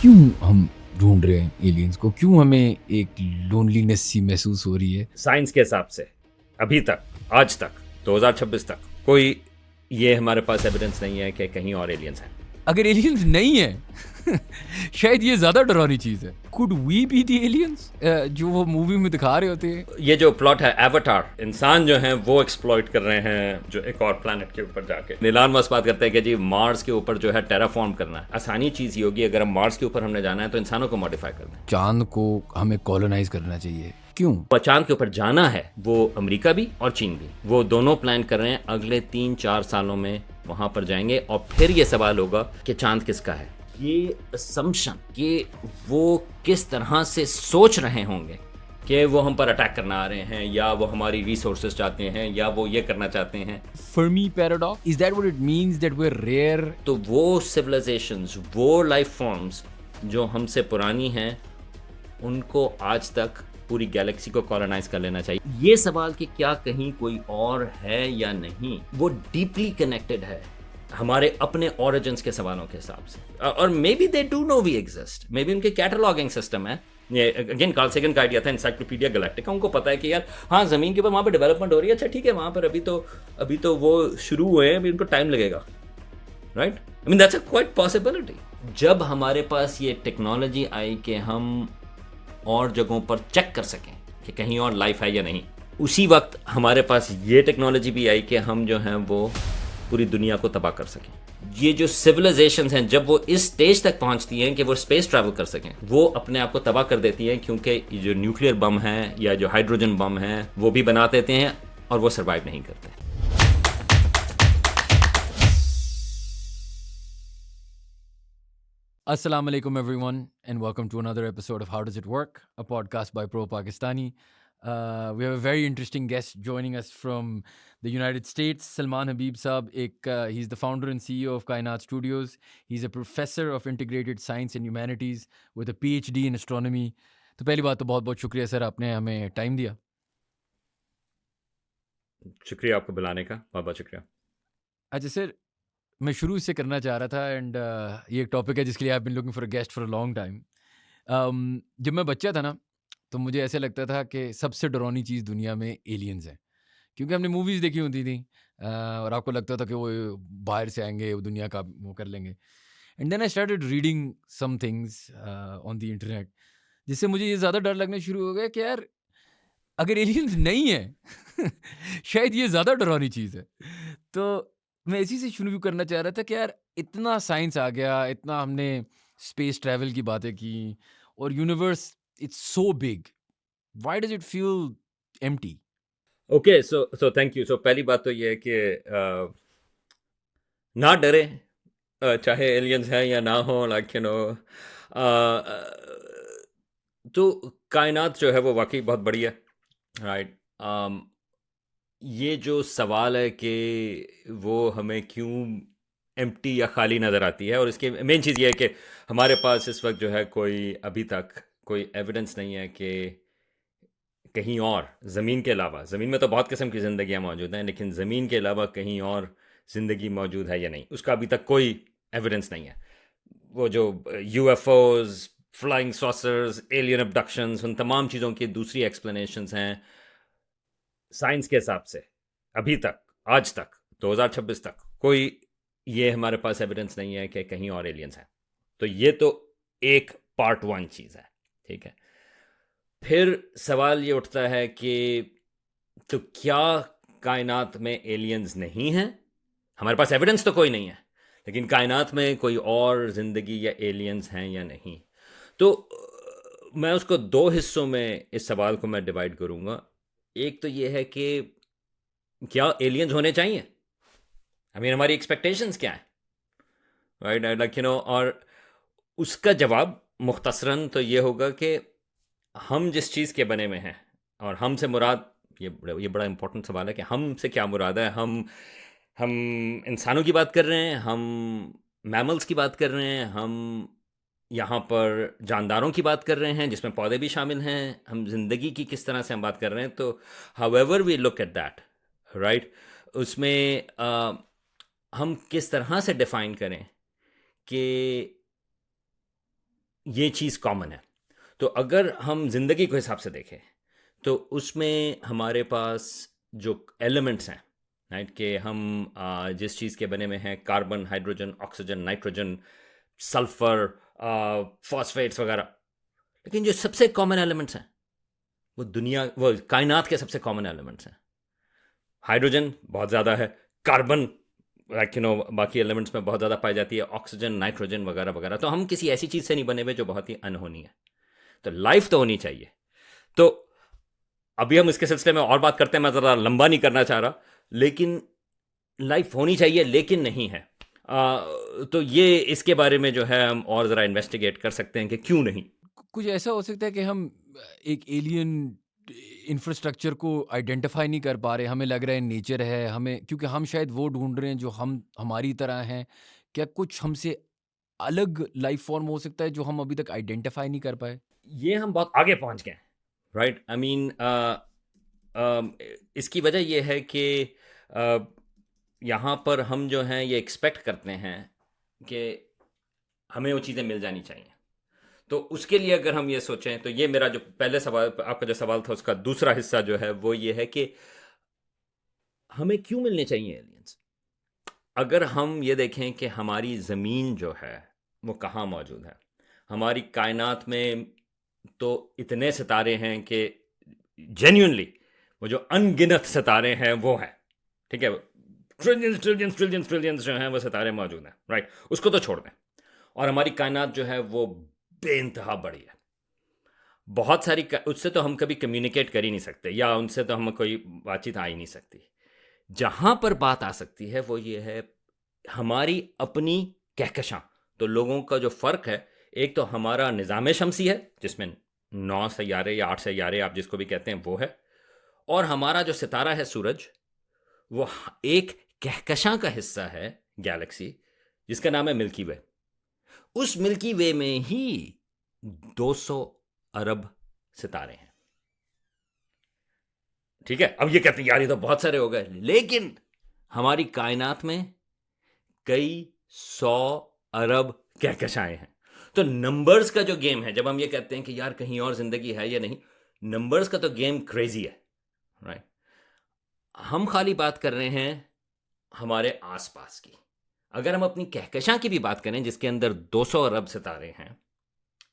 क्यों हम ढूंढ रहे हैं एलियंस को? क्यों हमें एक लोनलीनेस सी महसूस हो रही है? साइंस के हिसाब से अभी तक, आज तक, 2026 तक कोई ये हमारे पास एविडेंस नहीं है कि कहीं और एलियंस हैं। अगर एलियंस नहीं है शायद ये ज्यादा डरावनी चीज है। Could we be the aliens जो वो मूवी में दिखा रहे होते हैं? ये जो प्लॉट है एवटार, इंसान जो हैं वो एक्सप्लॉइट कर रहे हैं जो एक और प्लैनेट के ऊपर जाके। नीलान मस्क बात करते हैं कि जी मार्स के ऊपर जो है टेराफॉर्म करना है। आसानी चीज़ ये होगी, अगर हम मार्स के ऊपर हमने जाना है तो इंसानों को मॉडिफाई कर दें। चांद को हमें कॉलोनाइज करना चाहिए। क्यों? चांद के ऊपर जाना है, वो अमेरिका भी और चीन भी, वो दोनों प्लान कर रहे हैं अगले 3-4 सालों में वहां पर जाएंगे। और फिर ये सवाल होगा कि चांद किसका है। ये असम्पशन कि वो किस तरह से सोच रहे होंगे कि वो हम पर अटैक करना आ रहे हैं, या वो हमारी रिसोर्सेज चाहते हैं, या वो ये करना चाहते हैं। Fermi paradox, is that what it means that we are rare? तो वो सिविलाइजेशंस, वो लाइफ फॉर्म्स जो हमसे पुरानी हैं, उनको आज तक पूरी गैलेक्सी को कॉलोनाइज कर लेना चाहिए। ये सवाल कि क्या कहीं कोई और है या नहीं, वो डीपली कनेक्टेड है हमारे अपने ओरिजिन्स के सवालों के हिसाब से। और maybe they do know we exist, maybe उनके कैटलॉगिंग सिस्टम है। ये अगेन कार्ल सेगन का आइडिया था एनसाइक्लोपीडिया गैलेक्टिका। उनको पता है कि यार हाँ, जमीन के ऊपर वहां पर डेवलपमेंट हो रही है, अच्छा ठीक है, वहां पर अभी तो वो शुरू हुए हैं, अभी उनको टाइम लगेगा, right? I mean that's a quite possibility. जब हमारे पास ये टेक्नोलॉजी आई कि हम और जगहों पर चेक कर सकें कि कहीं और लाइफ है या नहीं, उसी वक्त हमारे पास ये टेक्नोलॉजी भी आई कि हम जो हैं वो पूरी दुनिया को तबाह कर सकें। ये जो सिविलाइजेशंस हैं, जब वो इस स्टेज तक पहुंचती हैं कि वो स्पेस ट्रैवल कर सकें, वो अपने आप को तबाह कर देती हैं, क्योंकि जो न्यूक्लियर बम है या जो हाइड्रोजन बम है वो भी बना देते हैं और वो सर्वाइव नहीं करते। Assalamu alaikum, everyone, and welcome to another episode of How Does It Work, a podcast by Pro Pakistani. We have a very interesting guest joining us from the United States, Salman Habib Saab. He's the founder and CEO of Kainat Studios. He's a professor of integrated science and humanities with a PhD in astronomy. तो पहली बात तो बहुत बहुत शुक्रिया sir, आपने हमें time दिया। शुक्रिया आपको बुलाने का, बहुत बहुत शुक्रिया। अच्छा सर, मैं शुरू इससे करना चाह रहा था एंड ये एक टॉपिक है जिसके लिए I been looking for a guest for a long time. जब मैं बच्चा था ना, तो मुझे ऐसे लगता था कि सबसे डरावनी चीज़ दुनिया में एलियंस हैं, क्योंकि हमने मूवीज़ देखी होती थी और आपको लगता था कि वो बाहर से आएंगे, वो दुनिया का वो कर लेंगे। And then I started reading some things on the internet, जिससे मुझे ये ज़्यादा डर लगना शुरू हो गया कि यार अगर एलियंस नहीं है शायद ये ज़्यादा डरावनी चीज़ है। तो मैं इसी से शुरू करना चाह रहा था कि यार इतना साइंस आ गया, इतना हमने स्पेस ट्रैवल की बातें की और universe it's so big, why does it feel empty? Okay, so thank you. So पहली बात तो ये है कि ना डरे, चाहे एलियंस हैं या ना हो, लाइक यू नो। तो कायनात जो है वो वाकई बहुत बड़ी है, राइट? ये जो सवाल है कि वो हमें क्यों एम्प्टी या खाली नज़र आती है, और इसकी मेन चीज़ ये है कि हमारे पास इस वक्त जो है कोई अभी तक कोई एविडेंस नहीं है कि कहीं और ज़मीन के अलावा, ज़मीन में तो बहुत किस्म की ज़िंदगियाँ मौजूद हैं, लेकिन ज़मीन के अलावा कहीं और ज़िंदगी मौजूद है या नहीं, उसका अभी तक कोई एविडेंस नहीं है। वो जो UFOs, flying saucers, alien abductions, उन तमाम चीज़ों की दूसरी एक्सप्लेनेशंस हैं। साइंस के हिसाब से अभी तक, आज तक, 2026 तक कोई ये हमारे पास एविडेंस नहीं है कि कहीं और एलियंस हैं। तो ये तो एक पार्ट वन चीज़ है, ठीक है। फिर सवाल ये उठता है कि तो क्या कायनात में एलियंस नहीं हैं? हमारे पास एविडेंस तो कोई नहीं है, लेकिन कायनात में कोई और ज़िंदगी या एलियंस हैं या नहीं? तो मैं उसको दो हिस्सों में इस सवाल को मैं डिवाइड करूंगा। एक तो ये है कि क्या एलियंस होने चाहिए, आई मीन हमारी एक्सपेक्टेशंस क्या है, राइट? Like you know. और उसका जवाब मुख्तसरन तो ये होगा कि हम जिस चीज़ के बने में हैं, और हमसे मुराद, ये बड़ा इंपॉर्टेंट सवाल है कि हमसे क्या मुराद है। हम इंसानों की बात कर रहे हैं, हम मैमल्स की बात कर रहे हैं, हम यहाँ पर जानदारों की बात कर रहे हैं जिसमें पौधे भी शामिल हैं, हम जिंदगी की किस तरह से हम बात कर रहे हैं। तो however we look at that, right, उसमें हम किस तरह से डिफाइन करें कि ये चीज़ कॉमन है। तो अगर हम ज़िंदगी को हिसाब से देखें तो उसमें हमारे पास जो एलिमेंट्स हैं, राइट, कि हम जिस चीज़ के बने हुए हैं, carbon, hydrogen, oxygen, nitrogen, sulphur, phosphates वगैरह, लेकिन जो सबसे कॉमन एलिमेंट्स हैं वो कायनात के सबसे कॉमन एलिमेंट्स हैं। हाइड्रोजन बहुत ज़्यादा है, कार्बन बाकी एलिमेंट्स में बहुत ज़्यादा पाई जाती है, ऑक्सीजन, नाइट्रोजन वगैरह वगैरह। तो हम किसी ऐसी चीज़ से नहीं बने हुए जो बहुत ही अनहोनी है। तो लाइफ तो होनी चाहिए। तो अभी हम इसके सिलसिले में और बात करते हैं, मैं ज़रा लंबा नहीं करना चाह रहा, लेकिन लाइफ होनी चाहिए लेकिन नहीं है। तो ये इसके बारे में जो है हम और ज़रा इन्वेस्टिगेट कर सकते हैं कि क्यों नहीं। कुछ ऐसा हो सकता है कि हम एक एलियन इंफ्रास्ट्रक्चर को आइडेंटिफाई नहीं कर पा रहे, हमें लग रहा है नेचर है, हमें क्योंकि हम शायद वो ढूंढ रहे हैं जो हम हमारी तरह हैं। क्या कुछ हमसे अलग लाइफ फॉर्म हो सकता है जो हम अभी तक आइडेंटिफाई नहीं कर पाए? ये हम बहुत आगे पहुंच गए, राइट। आई मीन इसकी वजह ये है कि uh, यहाँ पर हम जो हैं ये एक्सपेक्ट करते हैं कि हमें वो चीज़ें मिल जानी चाहिए। तो उसके लिए अगर हम ये सोचें तो ये मेरा जो पहले सवाल, आपका जो सवाल था, उसका दूसरा हिस्सा जो है वो ये है कि हमें क्यों मिलने चाहिए एलियंस। अगर हम ये देखें कि हमारी ज़मीन जो है वो कहाँ मौजूद है, हमारी कायनात में तो इतने सितारे हैं कि जेन्युइनली वो जो अनगिनत सितारे हैं वो हैं, ठीक है, ट्रिलियंस ट्रिलियंस ट्रिलियंस ट्रिलियंस जो हैं वो सितारे मौजूद हैं, राइट। उसको तो छोड़ दें, और हमारी कायनात जो है वो बेइंतहा बड़ी है। बहुत सारी उससे तो हम कभी कम्युनिकेट कर ही नहीं सकते, या उनसे तो हम कोई बातचीत आ ही नहीं सकती। जहां पर बात आ सकती है वो ये है हमारी अपनी कहकशां। तो लोगों का जो फर्क है, एक तो हमारा निज़ाम शमसी है जिसमें 9 सैयारे या 8 सैयारे आप जिसको भी कहते हैं वो है, और हमारा जो सितारा है सूरज, वो एक कहकशां का हिस्सा है, गैलेक्सी, जिसका नाम है मिल्की वे। उस मिल्की वे में ही 200 अरब सितारे हैं, ठीक है। अब ये कहते हैं यार ये तो बहुत सारे हो गए, लेकिन हमारी कायनात में कई 100 अरब कहकशाएं हैं। तो नंबर्स का जो गेम है, जब हम ये कहते हैं कि यार कहीं और जिंदगी है या नहीं, नंबर्स का तो गेम क्रेजी है, राइट। हम खाली बात कर रहे हैं हमारे आसपास की। अगर हम अपनी कहकशां की भी बात करें जिसके अंदर 200 अरब सितारे हैं,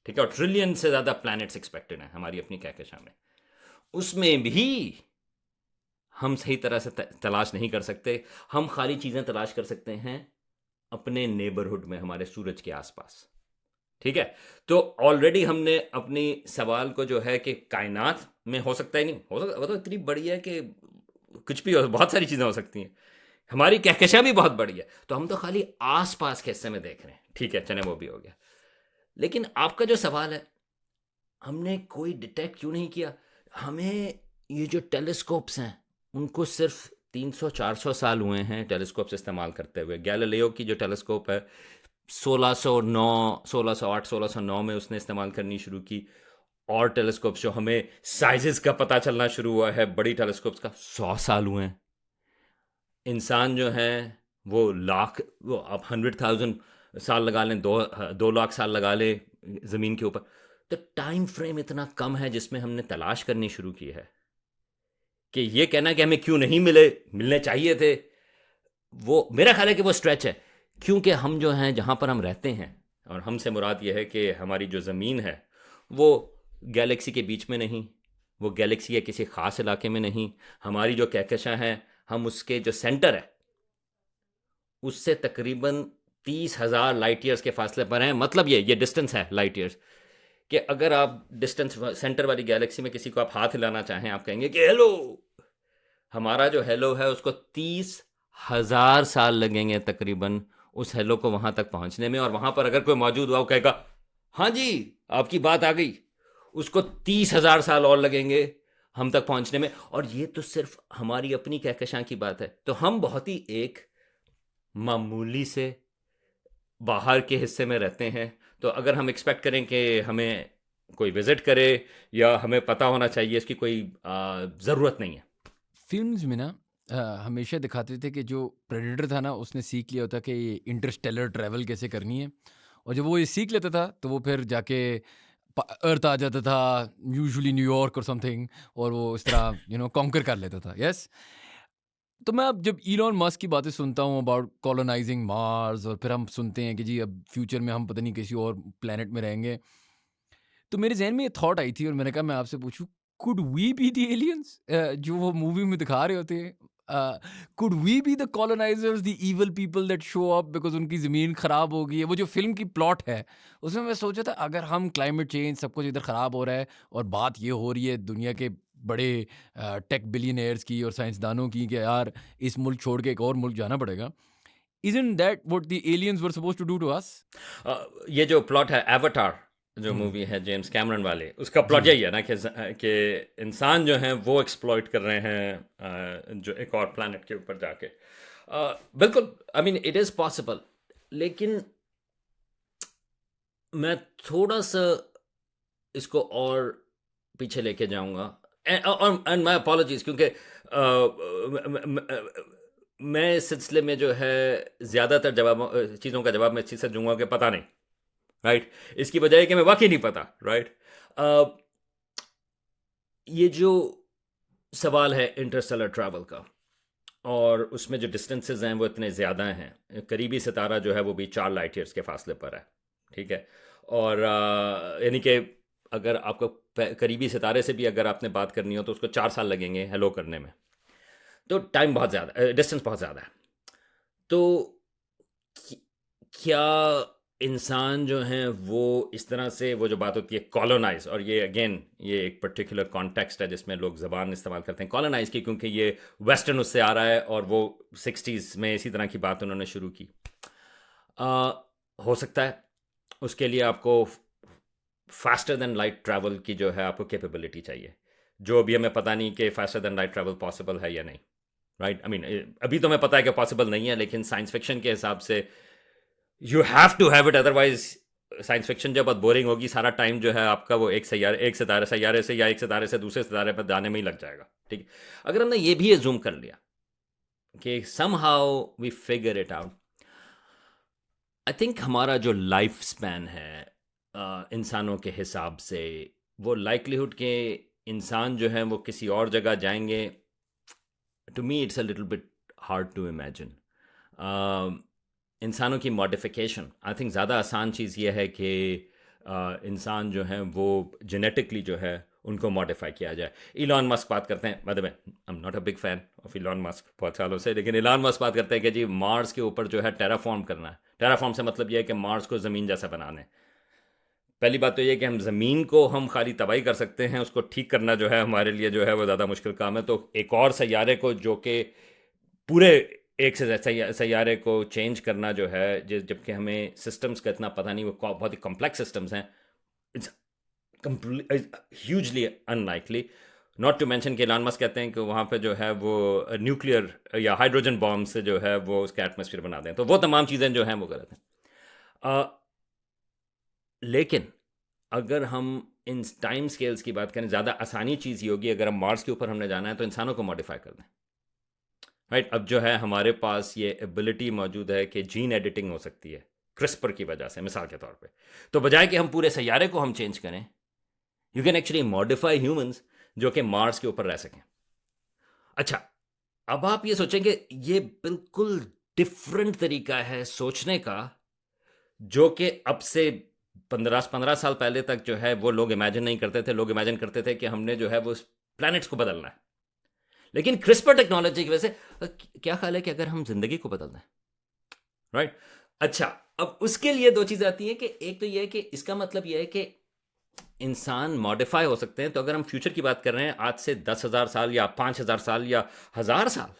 ठीक है, और ट्रिलियन से ज्यादा प्लैनेट्स एक्सपेक्टेड हैं हमारी अपनी कहकशां में, उसमें भी हम सही तरह से तलाश नहीं कर सकते। हम खाली चीजें तलाश कर सकते हैं अपने नेबरहुड में, हमारे सूरज के आसपास, ठीक है। तो ऑलरेडी हमने अपनी सवाल को जो है कि कायनात में हो सकता ही नहीं हो सकता, वो तो इतनी बड़ी है कि कुछ भी हो, बहुत सारी चीजें हो सकती हैं। हमारी कहकशां भी बहुत बड़ी है, तो हम तो खाली आसपास के हिस्से में देख रहे हैं, ठीक है, चले वो भी हो गया। लेकिन आपका जो सवाल है, हमने कोई डिटेक्ट क्यों नहीं किया। हमें ये जो टेलीस्कोप्स हैं उनको सिर्फ 300-400 साल हुए हैं टेलीस्कोप्स इस्तेमाल करते हुए। गैलीलियो की जो टेलीस्कोप है 1609, 1608, 1609 में उसने इस्तेमाल करनी शुरू की। और टेलीस्कोप्स जो हमें साइजेस का पता चलना शुरू हुआ है बड़ी टेलीस्कोप्स का, 100 साल हुए हैं। इंसान जो है वो वो अब 100,000 साल लगा लें, 2 लाख साल लगा ले ज़मीन के ऊपर। तो टाइम फ्रेम इतना कम है जिसमें हमने तलाश करनी शुरू की है कि ये कहना कि हमें क्यों नहीं मिलने चाहिए थे, वो मेरा ख्याल है कि वो स्ट्रेच है। क्योंकि हम जो हैं जहाँ पर हम रहते हैं, और हमसे मुराद ये है कि हमारी जो ज़मीन है वो गैलेक्सी के बीच में नहीं, वो गैलेक्सी के किसी ख़ास इलाके में नहीं। हमारी जो कहकशां है, हम उसके जो सेंटर है उससे तकरीबन 30,000 लाइट ईयर्स के फासले पर हैं। मतलब ये डिस्टेंस है लाइट ईयर्स, कि अगर आप डिस्टेंस सेंटर वाली गैलेक्सी में किसी को आप हाथ हिलाना चाहें, आप कहेंगे कि हेलो, हमारा जो हेलो है उसको 30,000 साल लगेंगे तकरीबन उस हेलो को वहां तक पहुंचने में। और वहां पर अगर कोई मौजूद हुआ वो कहेगा हाँ जी आपकी बात आ गई, उसको 30,000 साल और लगेंगे हम तक पहुंचने में। और ये तो सिर्फ हमारी अपनी कहकशां की बात है। तो हम बहुत ही एक मामूली से बाहर के हिस्से में रहते हैं। तो अगर हम एक्सपेक्ट करें कि हमें कोई विजिट करे या हमें पता होना चाहिए, इसकी कोई ज़रूरत नहीं है। फिल्म्स में ना हमेशा दिखाते थे कि जो प्रेडेटर था ना उसने सीख लिया होता कि ये इंटरस्टेलर ट्रैवल कैसे करनी है, और जब वो ये सीख लेता था तो वो फिर जाके अर्थ आ जाता था, यूजुअली न्यूयॉर्क और समथिंग, और वो इस तरह कॉन्कर कर लेता था। यस। तो मैं अब जब इलॉन मस्क की बातें सुनता हूँ अबाउट कॉलोनाइजिंग मार्स, और फिर हम सुनते हैं कि जी अब फ्यूचर में हम पता नहीं किसी और प्लेनेट में रहेंगे, तो मेरे ज़हन में ये थॉट आई थी और मैंने कहा मैं आपसे पूछूं, could we be the aliens जो वो मूवी में दिखा रहे होते हैं? Could we be the colonisers, the evil people that show up because उनकी ज़मीन ख़राब हो गई है? वो जो फिल्म की प्लॉट है उसमें मैं सोचा था अगर हम क्लाइमेट चेंज सब कुछ इधर ख़राब हो रहा है और बात ये हो रही है दुनिया के बड़े टेक बिलियनर्स की और साइंसदानों की कि यार इस मुल्क छोड़ के एक और मुल्क जाना पड़ेगा, isn't that what the aliens were supposed to do to us? ये जो प्लॉट है एवटार, जो हम्म, मूवी है जेम्स कैमरन वाले, उसका जी प्लॉट यही है ना कि इंसान जो हैं वो एक्सप्लॉइट कर रहे हैं जो एक और प्लैनेट के ऊपर जाके। बिल्कुल, I mean it is possible, लेकिन मैं थोड़ा सा इसको और पीछे लेके जाऊंगा। एंड माय अपॉलॉजीज, क्योंकि मैं इस सिलसिले में जो है ज़्यादातर चीज़ों का जवाब मैं इस चीज़ से दूंगा कि पता नहीं, राइट। इसकी वजह है कि मैं वाकई नहीं पता, राइट। ये जो सवाल है इंटरस्टेलर ट्रैवल का, और उसमें जो डिस्टेंसेस हैं वो इतने ज़्यादा हैं, करीबी सितारा जो है वो भी 4 लाइट ईयर्स के फासले पर है, ठीक है। और यानी कि अगर आपको करीबी सितारे से भी अगर आपने बात करनी हो तो उसको 4 साल लगेंगे हेलो करने में। तो टाइम बहुत ज़्यादा, डिस्टेंस बहुत ज़्यादा है। तो क्या इंसान जो हैं वो इस तरह से, वो जो बात होती है कॉलोनाइज, और ये अगेन ये एक पर्टिकुलर कॉन्टेक्स्ट है जिसमें लोग ज़बान इस्तेमाल करते हैं कॉलोनाइज की, क्योंकि ये वेस्टर्न उससे आ रहा है और वो 60s में इसी तरह की बात उन्होंने शुरू की। हो सकता है उसके लिए आपको फास्टर देन लाइट ट्रैवल की जो है आपको कैपेबिलिटी चाहिए, जो अभी हमें पता नहीं कि faster than light travel possible है या नहीं, राइट। आई मीन अभी तो हमें पता है कि पॉसिबल नहीं है, लेकिन साइंस फिक्शन के हिसाब से you have to have it, otherwise science fiction जब बहुत बोरिंग होगी, सारा टाइम जो है आपका वो एक सैयारे से या एक सितारे से दूसरे सितारे पर जाने में ही लग जाएगा, ठीक है। अगर हमने ये भी एज्यूम कर लिया कि somehow we figure it out, I think हमारा जो लाइफ स्पैन है इंसानों के हिसाब से, वो लाइकलीहुड के इंसान जो है वो किसी और जगह जाएंगे, to me it's a little bit hard to imagine. इंसानों की मॉडिफिकेशन, आई थिंक ज़्यादा आसान चीज़ ये है कि इंसान जो है वो जेनेटिकली जो है उनको मॉडिफाई किया जाए। इलॉन मस्क बात करते हैं, मतलब I am not a big fan of Elon Musk बहुत सालों से, लेकिन इलॉन मस्क बात करते हैं कि जी मार्स के ऊपर जो है टेराफॉर्म करना है। टेराफॉर्म से मतलब ये है कि मार्स को ज़मीन जैसा बनाना है। पहली बात तो ये कि हम ज़मीन को हम खाली तबाही कर सकते हैं, उसको ठीक करना जो है हमारे लिए जो है वो ज़्यादा मुश्किल काम है। तो एक और सैयारे को जो कि पूरे एक से सैयारे को चेंज करना जो है, जबकि हमें सिस्टम्स का इतना पता नहीं, वो बहुत ही कॉम्प्लेक्स सिस्टम्स हैं, it's hugely unlikely. Not to mention कि इलॉन मस्क कहते हैं कि वहाँ पे जो है वो न्यूक्लियर या हाइड्रोजन बॉम्ब से जो है वो उसका एटमॉस्फेयर बना दें, तो वो तमाम चीज़ें जो हैं वो गलत हैं। लेकिन अगर हम इन टाइम स्केल्स की बात करें, ज़्यादा आसानी चीज़ ये होगी अगर हम मार्स के ऊपर हमने जाना है तो इंसानों को मॉडिफाई कर दें, राइट। अब जो है हमारे पास ये एबिलिटी मौजूद है कि जीन एडिटिंग हो सकती है क्रिस्पर की वजह से, मिसाल के तौर पे। तो बजाय कि हम पूरे सैयारे को हम चेंज करें, you can actually modify humans जो कि मार्स के ऊपर रह सकें। अच्छा, अब आप ये सोचेंगे ये बिल्कुल डिफरेंट तरीका है सोचने का, जो कि अब से 15 साल पहले तक जो है वो लोग इमेजिन नहीं करते थे। लोग इमेजिन करते थे कि हमने जो है वो प्लैनेट्स को बदलना है, लेकिन क्रिस्पर टेक्नोलॉजी की वजह से क्या ख्याल है कि अगर हम जिंदगी को बदल दें, राइट। अच्छा, अब उसके लिए दो चीजें आती हैं कि एक तो ये है कि इसका मतलब ये है कि इंसान मॉडिफाई हो सकते हैं। तो अगर हम फ्यूचर की बात कर रहे हैं, आज से 10,000 साल या 5,000 साल या 1,000 साल,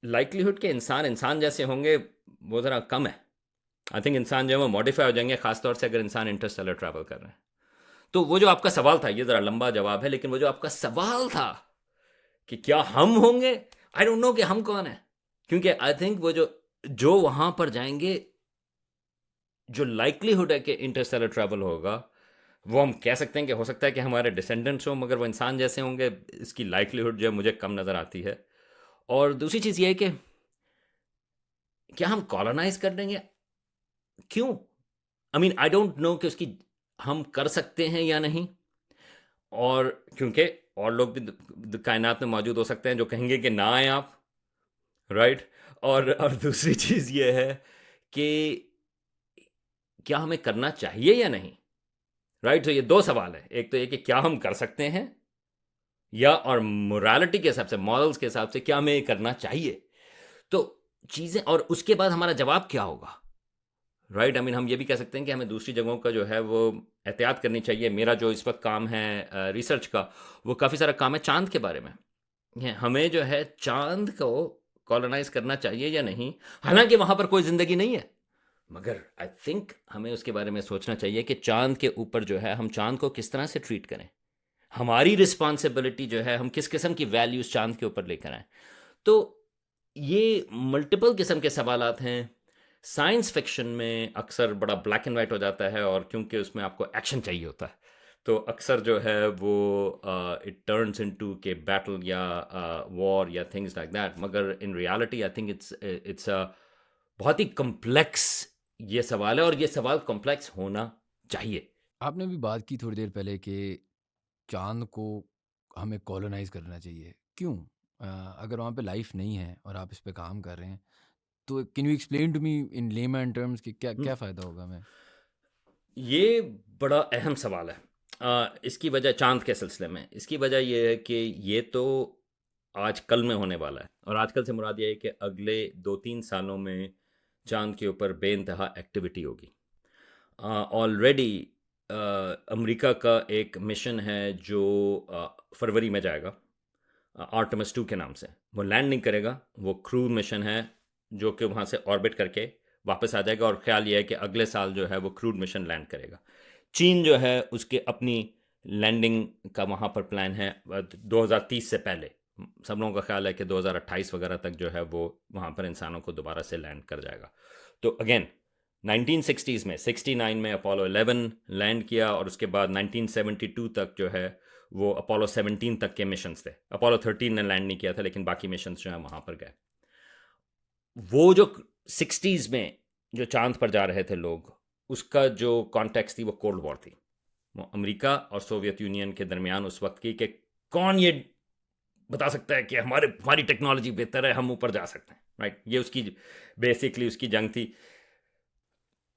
लाइकलीहुड के इंसान इंसान जैसे होंगे वो ज़रा कम है। आई थिंक इंसान जो है वो मॉडिफाई हो जाएंगे, खासतौर से अगर इंसान इंटरस्टेलर ट्रैवल कर रहे हैं। तो वो जो आपका सवाल था, ये ज़रा लंबा जवाब है, लेकिन वो जो आपका सवाल था कि क्या हम होंगे, आई डोंट नो कि हम कौन है, क्योंकि आई थिंक वो जो वहां पर जाएंगे, जो लाइकलीहुड है कि इंटरस्टेलर ट्रैवल होगा, वो हम कह सकते हैं कि हो सकता है कि हमारे डिसेंडेंट्स हों, मगर वो इंसान जैसे होंगे, इसकी लाइकलीहुड जो है मुझे कम नज़र आती है। और दूसरी चीज़ ये है कि क्या हम कॉलोनाइज कर देंगे? क्यों? आई मीन आई डोंट नो कि उसकी हम कर सकते हैं या नहीं, और क्योंकि और लोग भी कायनात में मौजूद हो सकते हैं जो कहेंगे कि ना आए आप, राइट? और दूसरी चीज़ ये है कि क्या हमें करना चाहिए या नहीं, राइट? तो ये दो सवाल है, एक तो ये कि क्या हम कर सकते हैं, या और मोरालिटी के हिसाब से, मॉरल्स के हिसाब से क्या हमें करना चाहिए। तो चीज़ें, और उसके बाद हमारा जवाब क्या होगा, राइट? आई मीन हम ये भी कह सकते हैं कि हमें दूसरी जगहों का जो है वो एहतियात करनी चाहिए। मेरा जो इस वक्त काम है रिसर्च का, वो काफ़ी सारा काम है चांद के बारे में। हमें जो है चांद को कॉलोनाइज करना चाहिए या नहीं, हालांकि वहां पर कोई ज़िंदगी नहीं है, मगर आई थिंक हमें उसके बारे में सोचना चाहिए कि चांद के ऊपर जो है हम चांद को किस तरह से ट्रीट करें, हमारी रिस्पॉन्सिबिलिटी जो है, हम किस किस्म की वैल्यूज चांद के ऊपर लेकर आए। तो ये मल्टीपल किस्म के सवालात हैं। साइंस फिक्शन में अक्सर बड़ा ब्लैक एंड वाइट हो जाता है, और क्योंकि उसमें आपको एक्शन चाहिए होता है, तो अक्सर जो है वो इट टर्न्स इनटू के बैटल या वॉर या थिंग्स लाइक दैट। मगर in reality I think it's a बहुत ही कॉम्प्लेक्स ये सवाल है, और ये सवाल कॉम्प्लेक्स होना चाहिए। आपने भी बात की थोड़ी देर पहले कि चाँद को हमें कॉलोनाइज़ करना चाहिए। क्यों? अगर वहाँ पे लाइफ़ नहीं है और आप इस पे काम कर रहे हैं, तो can you explain to me in layman terms कि क्या हम्म, क्या फ़ायदा होगा हमें? ये बड़ा अहम सवाल है। इसकी वजह चांद के सिलसिले में, इसकी वजह ये है कि ये तो आज कल में होने वाला है, और आजकल से मुराद ये है कि अगले 2-3 सालों में चांद के ऊपर बेइंतहा एक्टिविटी होगी। ऑलरेडी अमेरिका का एक मिशन है जो फरवरी में जाएगा, आर्टेमिस 2 के नाम से। वो लैंड नहीं करेगा, वो क्रू मिशन है जो कि वहाँ से ऑर्बिट करके वापस आ जाएगा, और ख्याल ये है कि अगले साल जो है वो क्रूड मिशन लैंड करेगा। चीन जो है उसके अपनी लैंडिंग का वहाँ पर प्लान है 2030 से पहले। सब लोगों का ख्याल है कि 2028 वगैरह तक जो है वो वहाँ पर इंसानों को दोबारा से लैंड कर जाएगा। तो अगेन 1960s में 69 में अपोलो 11 लैंड किया, और उसके बाद 1972 तक जो है वो अपोलो 17 तक के मिशंस थे। अपोलो 13 ने लैंड नहीं किया था, लेकिन बाकी मिशंस जो है वहाँ पर गए। वो जो 60s में जो चांद पर जा रहे थे लोग, उसका जो कॉन्टेक्स्ट थी वो कोल्ड वॉर थी। वो अमेरिका और सोवियत यूनियन के दरमियान उस वक्त की कि कौन ये बता सकता है कि हमारी टेक्नोलॉजी बेहतर है, हम ऊपर जा सकते हैं, राइट? ये उसकी बेसिकली उसकी जंग थी।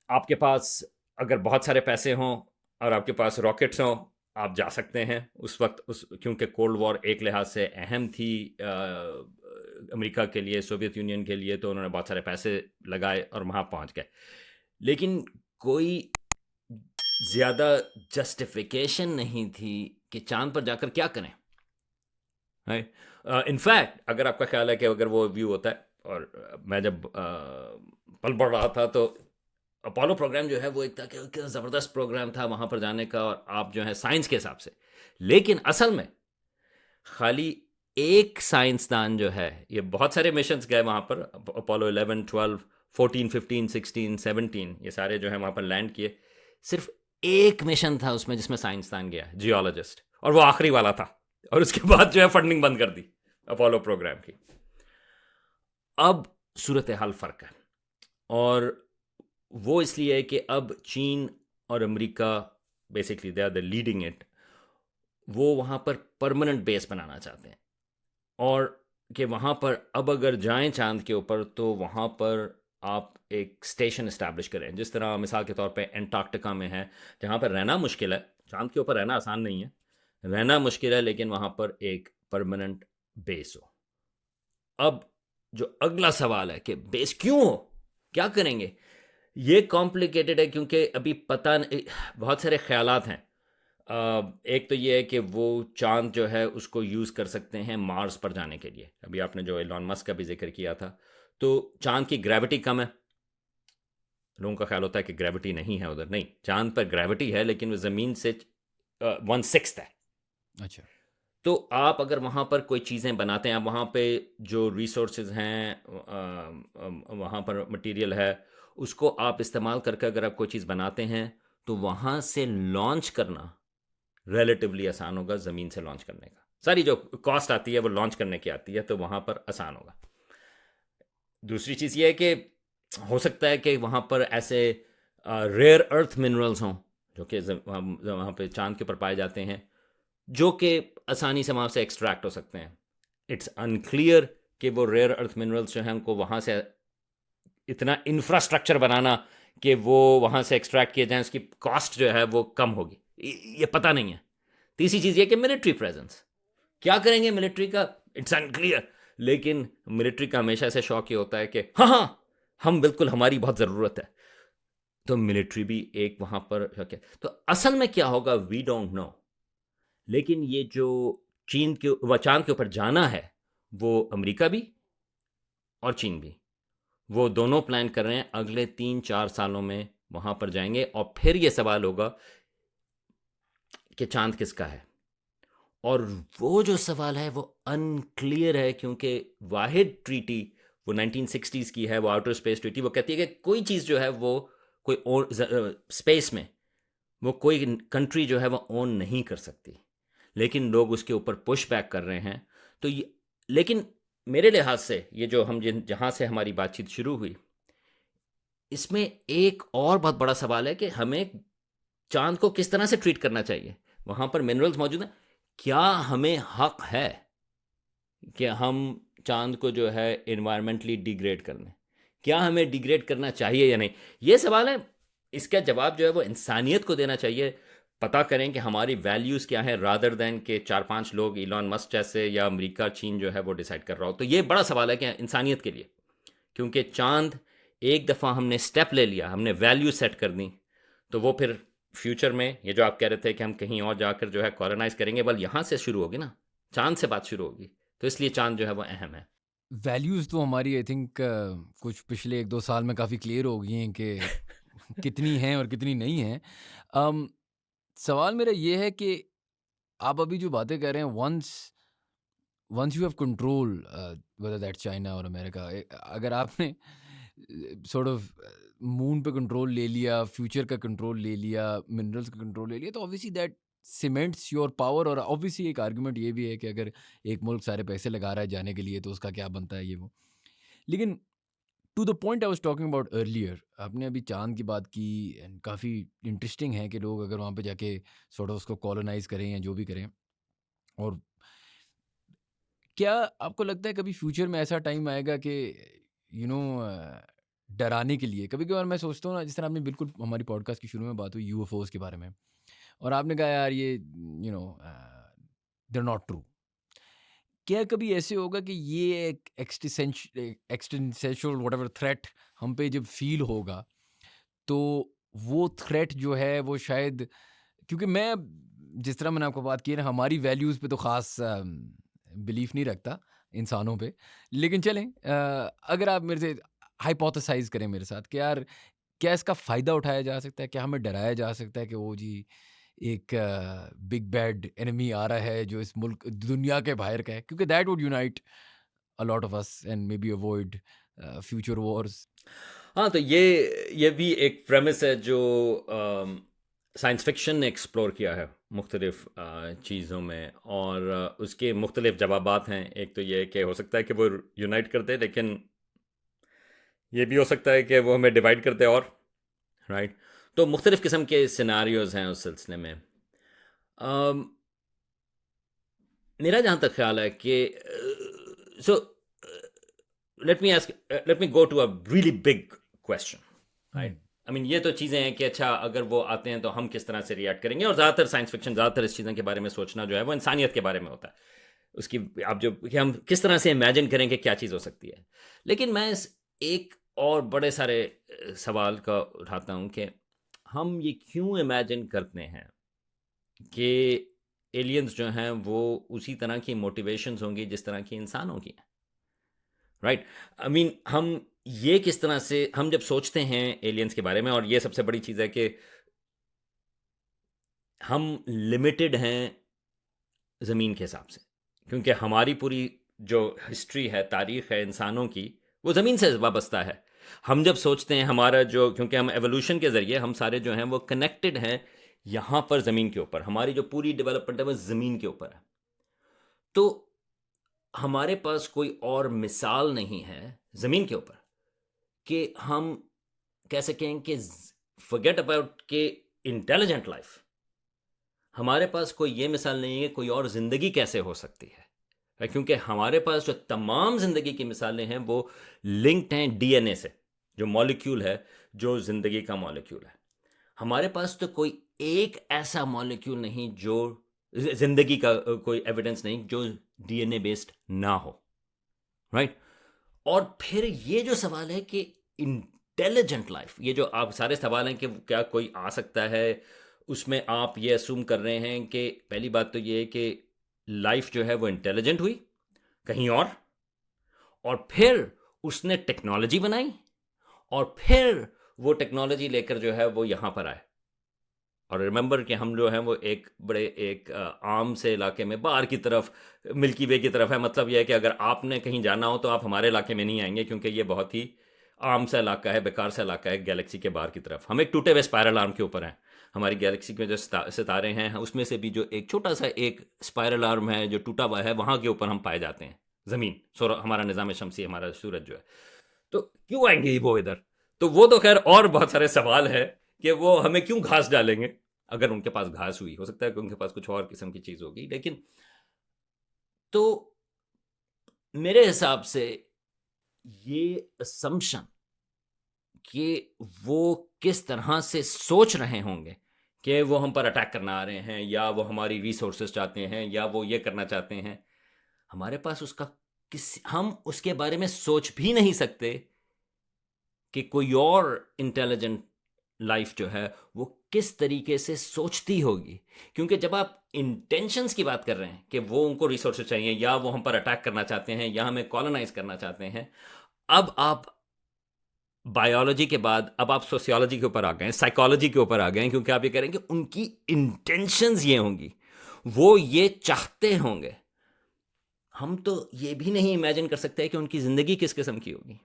आपके पास अगर बहुत सारे पैसे हों और आपके पास रॉकेट्स हों, आप जा सकते हैं उस वक्त। उस क्योंकि कोल्ड वॉर एक लिहाज से अहम थी अमेरिका के लिए, सोवियत यूनियन के लिए, तो उन्होंने बहुत सारे पैसे लगाए और वहाँ पहुँच गए। लेकिन कोई ज़्यादा जस्टिफिकेशन नहीं थी कि चांद पर जाकर क्या करें, है। इनफैक्ट अगर आपका ख्याल है कि अगर वो व्यू होता है, और मैं जब पल पढ़ रहा था, तो अपोलो प्रोग्राम जो है वो एक था कि ज़बरदस्त प्रोग्राम था वहाँ पर जाने का, और आप जो है साइंस के हिसाब से। लेकिन असल में खाली एक साइंसदान जो है, ये बहुत सारे मिशंस गए वहाँ पर, अपोलो 11, 12, 14, 15, 16, 17, ये सारे जो है वहाँ पर लैंड किए। सिर्फ एक मिशन था उसमें जिसमें साइंसदान गया, जियोलॉजिस्ट, और वो आखिरी वाला था, और उसके बाद जो है फंडिंग बंद कर दी अपोलो प्रोग्राम की। अब सूरत हाल फ़र्क है, और वो इसलिए है कि अब चीन और America basically they are the leading it. वो वहाँ पर परमानेंट बेस बनाना चाहते हैं, और कि वहाँ पर अब अगर जाएं चांद के ऊपर, तो वहाँ पर आप एक स्टेशन इस्टेब्लिश करें, जिस तरह मिसाल के तौर पे एंटार्क्टिका में है, जहाँ पर रहना मुश्किल है। चांद के ऊपर रहना आसान नहीं है, रहना मुश्किल है, लेकिन वहाँ पर एक परमानेंट बेस हो। अब जो अगला सवाल है कि बेस क्यों हो, क्या करेंगे, ये कॉम्प्लिकेटेड है, क्योंकि अभी पता नहीं, बहुत सारे ख्यालात हैं। एक तो ये है कि वो चांद जो है उसको यूज़ कर सकते हैं मार्स पर जाने के लिए। अभी आपने जो एलॉन मस्क का भी जिक्र किया था, तो चांद की ग्रेविटी कम है। लोगों का ख्याल होता है कि ग्रेविटी नहीं है उधर, नहीं, चांद पर ग्रेविटी है, लेकिन वो ज़मीन से 1/6 है। अच्छा। तो आप अगर वहाँ पर कोई चीज़ें बनाते हैं, आप वहाँ पे जो रिसोर्सेज हैं, वहाँ पर मटेरियल है, उसको आप इस्तेमाल करके अगर आप कोई चीज़ बनाते हैं, तो वहाँ से लॉन्च करना रिलेटिवली आसान होगा ज़मीन से लॉन्च करने का। सारी जो कॉस्ट आती है वो लॉन्च करने की आती है, तो वहाँ पर आसान होगा। दूसरी चीज़ ये है कि हो सकता है कि वहाँ पर ऐसे रेयर अर्थ मिनरल्स हों जो कि वहाँ पे चांद के ऊपर पाए जाते हैं, जो कि आसानी से वहाँ से एक्सट्रैक्ट हो सकते हैं। इट्स अनक्लियर कि वो रेयर अर्थ मिनरल्स जो हैं उनको वहाँ से इतना इंफ्रास्ट्रक्चर बनाना कि वो वहाँ से एक्सट्रैक्ट किए जाएं, उसकी कॉस्ट जो है वो कम होगी, ये पता नहीं है। तीसरी चीज़ ये कि मिलिट्री प्रेजेंस, क्या करेंगे मिलिट्री का, इट्स अनक्लियर। लेकिन मिलिट्री का हमेशा ऐसे शौक ये होता है कि हाँ हाँ हम बिल्कुल, हमारी बहुत ज़रूरत है, तो मिलिट्री भी एक वहाँ पर क्या, तो असल में क्या होगा वी डोंट नो। लेकिन ये जो चांद के ऊपर जाना है, वो अमेरिका भी और चीन भी, वो दोनों प्लान कर रहे हैं अगले 3-4 सालों में वहां पर जाएंगे। और फिर ये सवाल होगा कि चांद किसका है, और वो जो सवाल है वो अनक्लियर है, क्योंकि वाहिद ट्रीटी वो 1960s की है, वो आउटर स्पेस ट्रीटी, वो कहती है कि कोई चीज़ जो है वो कोई स्पेस में वो कोई कंट्री जो है वो ओन नहीं कर सकती। लेकिन लोग उसके ऊपर पुश बैक कर रहे हैं। तो ये, लेकिन मेरे लिहाज से ये जो हम जहाँ से हमारी बातचीत शुरू हुई, इसमें एक और बहुत बड़ा सवाल है कि हमें चांद को किस तरह से ट्रीट करना चाहिए। वहाँ पर मिनरल्स मौजूद हैं, क्या हमें हक है कि हम चांद को जो है इन्वायरमेंटली डिग्रेड कर लें, क्या हमें डिग्रेड करना चाहिए या नहीं, ये सवाल है। इसका जवाब जो है वो इंसानियत को देना चाहिए। पता करें कि हमारी वैल्यूज़ क्या हैं, रादर दैन के 4-5 लोग इलॉन मस्क जैसे या अमेरिका चीन जो है वो डिसाइड कर रहा हो। तो ये बड़ा सवाल है कि इंसानियत के लिए, क्योंकि चांद एक दफ़ा हमने स्टेप ले लिया, हमने वैल्यू सेट कर दी, तो वो फिर फ्यूचर में ये जो आप कह रहे थे कि हम कहीं और जाकर जो है कॉलोनाइज करेंगे, बल यहाँ से शुरू होगी ना, चांद से बात शुरू होगी। तो इसलिए चांद जो है वो अहम है। वैल्यूज़ तो हमारी आई थिंक कुछ पिछले 1-2 साल में काफ़ी क्लियर हो गई हैं कि कितनी हैं और कितनी नहीं हैं। अम, सवाल मेरा ये है कि आप अभी जो बातें कर रहे हैं, once once you have control whether that's China और अमेरिका, अगर आपने सॉर्ट ऑफ मून पे कंट्रोल ले लिया, फ्यूचर का कंट्रोल ले लिया, मिनरल्स का कंट्रोल ले लिया, तो obviously that cements your power. और ऑब्वियसली एक आर्गुमेंट ये भी है कि अगर एक मुल्क सारे पैसे लगा रहा है जाने के लिए, तो उसका क्या बनता है, ये वो। लेकिन to the point I was talking about earlier, आपने अभी चांद की बात की, एंड काफ़ी इंटरेस्टिंग है कि लोग अगर वहाँ पे जाके सॉर्ट ऑफ उसको कॉलोनाइज करें या जो भी करें। और क्या आपको लगता है कभी फ्यूचर में ऐसा टाइम आएगा कि यू नो डराने के लिए, कभी कभार मैं सोचता हूँ ना, जिस तरह आपने बिल्कुल हमारी पॉडकास्ट की शुरू में बात हुई यूएफओज के बारे में, और आपने कहा यार ये दे नॉट ट्रू, क्या कभी ऐसे होगा कि ये एक एक्सटेंसेंशियल व्हाटएवर थ्रेट हम पे जब फील होगा, तो वो थ्रेट जो है वो शायद, क्योंकि मैं जिस तरह मैंने आपको बात की है ना, हमारी वैल्यूज़ पे तो ख़ास बिलीफ नहीं रखता इंसानों पे। लेकिन चलें, अगर आप मेरे से हाइपोथेसाइज़ करें मेरे साथ कि यार क्या इसका फ़ायदा उठाया जा सकता है? क्या हमें डराया जा सकता है कि वो जी एक बिग बैड एनिमी आ रहा है जो इस मुल्क दुनिया के बाहर का है? क्योंकि that would unite a lot of us and may be avoid future Wars. हाँ, तो ये भी एक प्रेमिस है जो साइंस फिक्शन ने एक्सप्लोर किया है मुख्तलिफ चीज़ों में, और उसके मुख्तलिफ जवाबात हैं। एक तो ये है कि हो सकता है कि वो यूनाइट कर दे, लेकिन ये भी हो सकता है कि वो हमें डिवाइड कर दे, और राइट। तो मुख्तलिफ किस्म के सिनारियोज़ हैं उस सिलसिले में। अम, मेरा जहाँ तक ख्याल है कि so let me go to a really big question, right. I mean ये तो चीज़ें हैं कि अच्छा अगर वो आते हैं तो हम किस तरह से रिएक्ट करेंगे, और ज़्यादातर साइंस फिक्शन, ज़्यादातर इस चीज़ों के बारे में सोचना जो है वो इंसानियत के बारे में होता है। उसकी आप जो कि हम किस तरह से इमेजिन करें कि क्या चीज़ हो सकती है। लेकिन मैं इस एक और बड़े सारे सवाल का उठाता हूँ कि हम ये क्यों इमेजिन करते हैं कि एलियंस जो हैं वो उसी तरह की मोटिवेशंस होंगी जिस तरह की इंसानों की हैं, राइट। आई मीन हम ये किस तरह से हम जब सोचते हैं एलियंस के बारे में, और ये सबसे बड़ी चीज़ है कि हम लिमिटेड हैं ज़मीन के हिसाब से, क्योंकि हमारी पूरी जो हिस्ट्री है, तारीख़ है इंसानों की, वो ज़मीन से वाबस्ता है। हम जब सोचते हैं हमारा जो, क्योंकि हम एवोल्यूशन के ज़रिए हम सारे जो हैं वो कनेक्टेड हैं यहाँ पर ज़मीन के ऊपर, हमारी जो पूरी डेवलपमेंट है वो ज़मीन के ऊपर है। तो हमारे पास कोई और मिसाल नहीं है ज़मीन के ऊपर कि हम कह सकें कि फॉरगेट अबाउट के इंटेलिजेंट लाइफ, हमारे पास कोई ये मिसाल नहीं है कोई और ज़िंदगी कैसे हो सकती है, क्योंकि हमारे पास जो तमाम ज़िंदगी की मिसालें हैं वो लिंक्ड हैं डीएनए से, जो मॉलिक्यूल है, जो ज़िंदगी का मॉलिक्यूल है। हमारे पास तो कोई एक ऐसा मॉलिक्यूल नहीं जो ज़िंदगी का कोई एविडेंस नहीं जो डीएनए बेस्ड ना हो, राइट। और फिर ये जो सवाल है कि इंटेलिजेंट लाइफ, ये जो आप सारे सवाल हैं कि क्या कोई आ सकता है, उसमें आप ये असूम कर रहे हैं कि पहली बात तो ये है कि लाइफ जो है वो इंटेलिजेंट हुई कहीं और फिर उसने टेक्नोलॉजी बनाई, और फिर वो टेक्नोलॉजी लेकर जो है वो यहाँ पर आए। और रिमेंबर कि हम जो हैं वो एक आम से इलाके में बाहर की तरफ, मिल्की वे की तरफ है। मतलब यह है कि अगर आपने कहीं जाना हो तो आप हमारे इलाके में नहीं आएंगे, क्योंकि ये बहुत ही आम सा इलाका है, बेकार सा इलाका है गैलेक्सी के बाहर की तरफ। हम एक टूटे हुए स्पायरल आर्म के ऊपर हैं। हमारी गैलेक्सी के जो सितारे हैं उसमें से भी जो एक छोटा सा एक स्पायरल आर्म है जो टूटा हुआ है, वहाँ के ऊपर हम पाए जाते हैं। ज़मीन, हमारा निज़ाम शमसी, हमारा सूरज जो है, तो क्यों आएंगे वो इधर? तो वो तो खैर और बहुत सारे सवाल है कि वो हमें क्यों घास डालेंगे। अगर उनके पास घास हुई, हो सकता है कि उनके पास कुछ और किस्म की चीज़ होगी, लेकिन तो मेरे हिसाब से ये असम्पशन कि वो किस तरह से सोच रहे होंगे कि वो हम पर अटैक करना आ रहे हैं, या वो हमारी रिसोर्सेज चाहते हैं, या वो ये करना चाहते हैं, हमारे पास उसका हम उसके बारे में सोच भी नहीं सकते कि कोई और इंटेलिजेंट लाइफ जो है वो किस तरीके से सोचती होगी। क्योंकि जब आप इंटेंशंस की बात कर रहे हैं कि वो उनको रिसोर्सेज चाहिए, या वो हम पर अटैक करना चाहते हैं, या हमें कॉलोनाइज करना चाहते हैं, अब आप बायोलॉजी के बाद अब आप सोशियोलॉजी के ऊपर आ गए, साइकोलॉजी के ऊपर आ गए, क्योंकि आप ये कह रहे हैं कि उनकी इंटेंशंस ये होंगी, वो ये चाहते होंगे। हम तो ये भी नहीं इमेजिन कर सकते कि उनकी ज़िंदगी किस किस्म की होगी,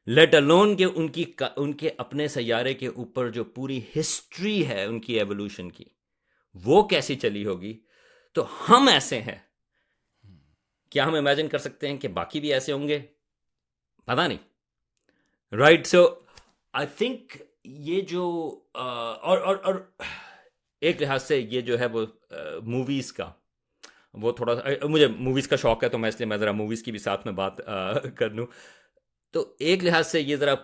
लेट अलोन के उनके अपने सैयारे के ऊपर जो पूरी हिस्ट्री है उनकी एवोल्यूशन की, वो कैसी चली होगी। तो हम ऐसे हैं, क्या हम इमेजिन कर सकते हैं कि बाकी भी ऐसे होंगे? पता नहीं, राइट। सो आई थिंक ये जो और एक लिहाज से ये जो है वो मूवीज़ का, वो थोड़ा मुझे मूवीज़ का शौक है, तो मैं ज़रा मूवीज़ की भी साथ में बात कर लूँ। तो एक लिहाज से ये ज़रा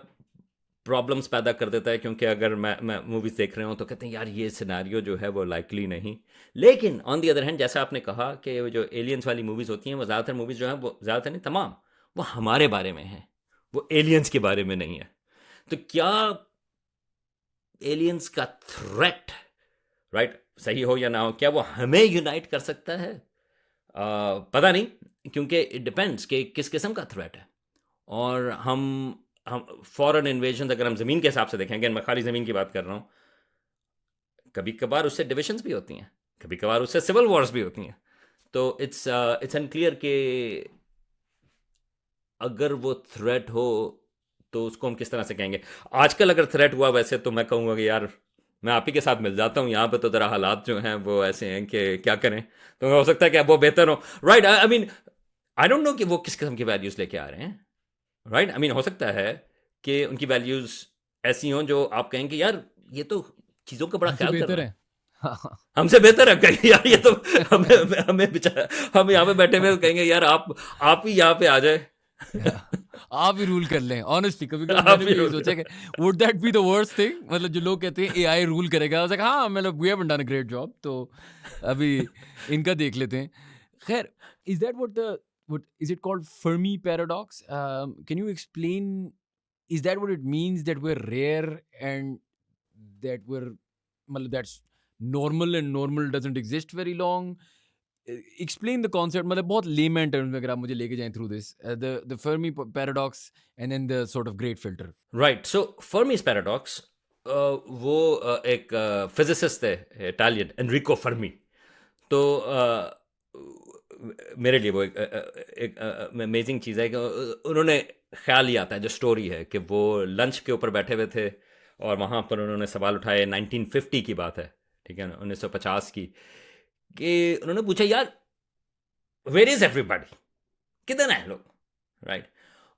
प्रॉब्लम्स पैदा कर देता है, क्योंकि अगर मैं मूवीज़ देख रहे हूँ तो कहते हैं यार ये सिनेरियो जो है वो लाइकली नहीं। लेकिन ऑन दी अदर हैंड, जैसा आपने कहा कि वो जो एलियंस वाली मूवीज़ होती हैं, वो ज़्यादातर मूवीज़ जो हैं, वो ज़्यादातर नहीं, तमाम वो हमारे बारे में हैं, वो एलियंस के बारे में नहीं है। तो क्या एलियंस का थ्रेट, राइट, सही हो या ना हो, क्या वो हमें यूनाइट कर सकता है? पता नहीं, क्योंकि इट डिपेंड्स कि किस किस्म का थ्रेट है। और हम फॉरेन इन्वेजन अगर हम ज़मीन के हिसाब से देखेंगे, मैं खाली ज़मीन की बात कर रहा हूँ, कभी कभार उससे डिविजन्स भी होती हैं, कभी कभार उससे सिविल वॉर्स भी होती हैं। तो इट्स अनक्लियर कि अगर वो थ्रेट हो तो उसको हम किस तरह से कहेंगे। आजकल अगर थ्रेट हुआ वैसे, तो मैं कहूँगा कि यार मैं आप ही के साथ मिल जाता हूँ, यहाँ पे तो ज़रा हालात जो हैं वो ऐसे हैं कि क्या करें। तो हो सकता है कि अब वो बेहतर हो, right. I mean I don't no कि वो किस किस्म की वैल्यूज़ लेके आ रहे हैं, राइट। आई मीन हो सकता है कि उनकी वैल्यूज़ ऐसी हों जो आप कहेंगे यार ये तो चीज़ों का बड़ा हमसे ख्याल कर बेहतर रहे हैं, है। हाँ, हमसे बेहतर है, कहेंगे यार ये तो हमें हमें बेचारा, हम यहाँ पे बैठे हुए कहेंगे यार आप ही यहाँ पे आ जाए। आप ही रूल कर लें। ऑनेस्टली कभी कभी आप मैंने ही भी यही सोचा कि would that be the worst thing, मतलब जो लोग कहते हैं एआई रूल करेगा, हाँ मतलब we haven't done a great job, तो अभी इनका देख लेते हैं। खैर, is that what is it called, Fermi paradox? Can you explain, is that what it means, that we're rare and that we're, मतलब that's normal and normal doesn't exist very long? Explain the concept, मतलब बहुत layman terms में अगर आप मुझे लेके जाएं through this, the Fermi paradox and then the sort of great filter. Right. So Fermi's paradox, वो एक फिजिसिस्ट थे इटालियन, एनरिको फर्मी। तो मेरे लिए वो एक अमेजिंग चीज़ है कि उन्होंने ख्याल ही आता है, जो स्टोरी है कि वो लंच के ऊपर बैठे हुए थे और वहाँ पर उन्होंने सवाल उठाए, 1950 की बात है, ठीक है ना, 1950 की, कि उन्होंने पूछा यार वेयर इज़ एवरीबॉडी, किधर हैं लोग, राइट।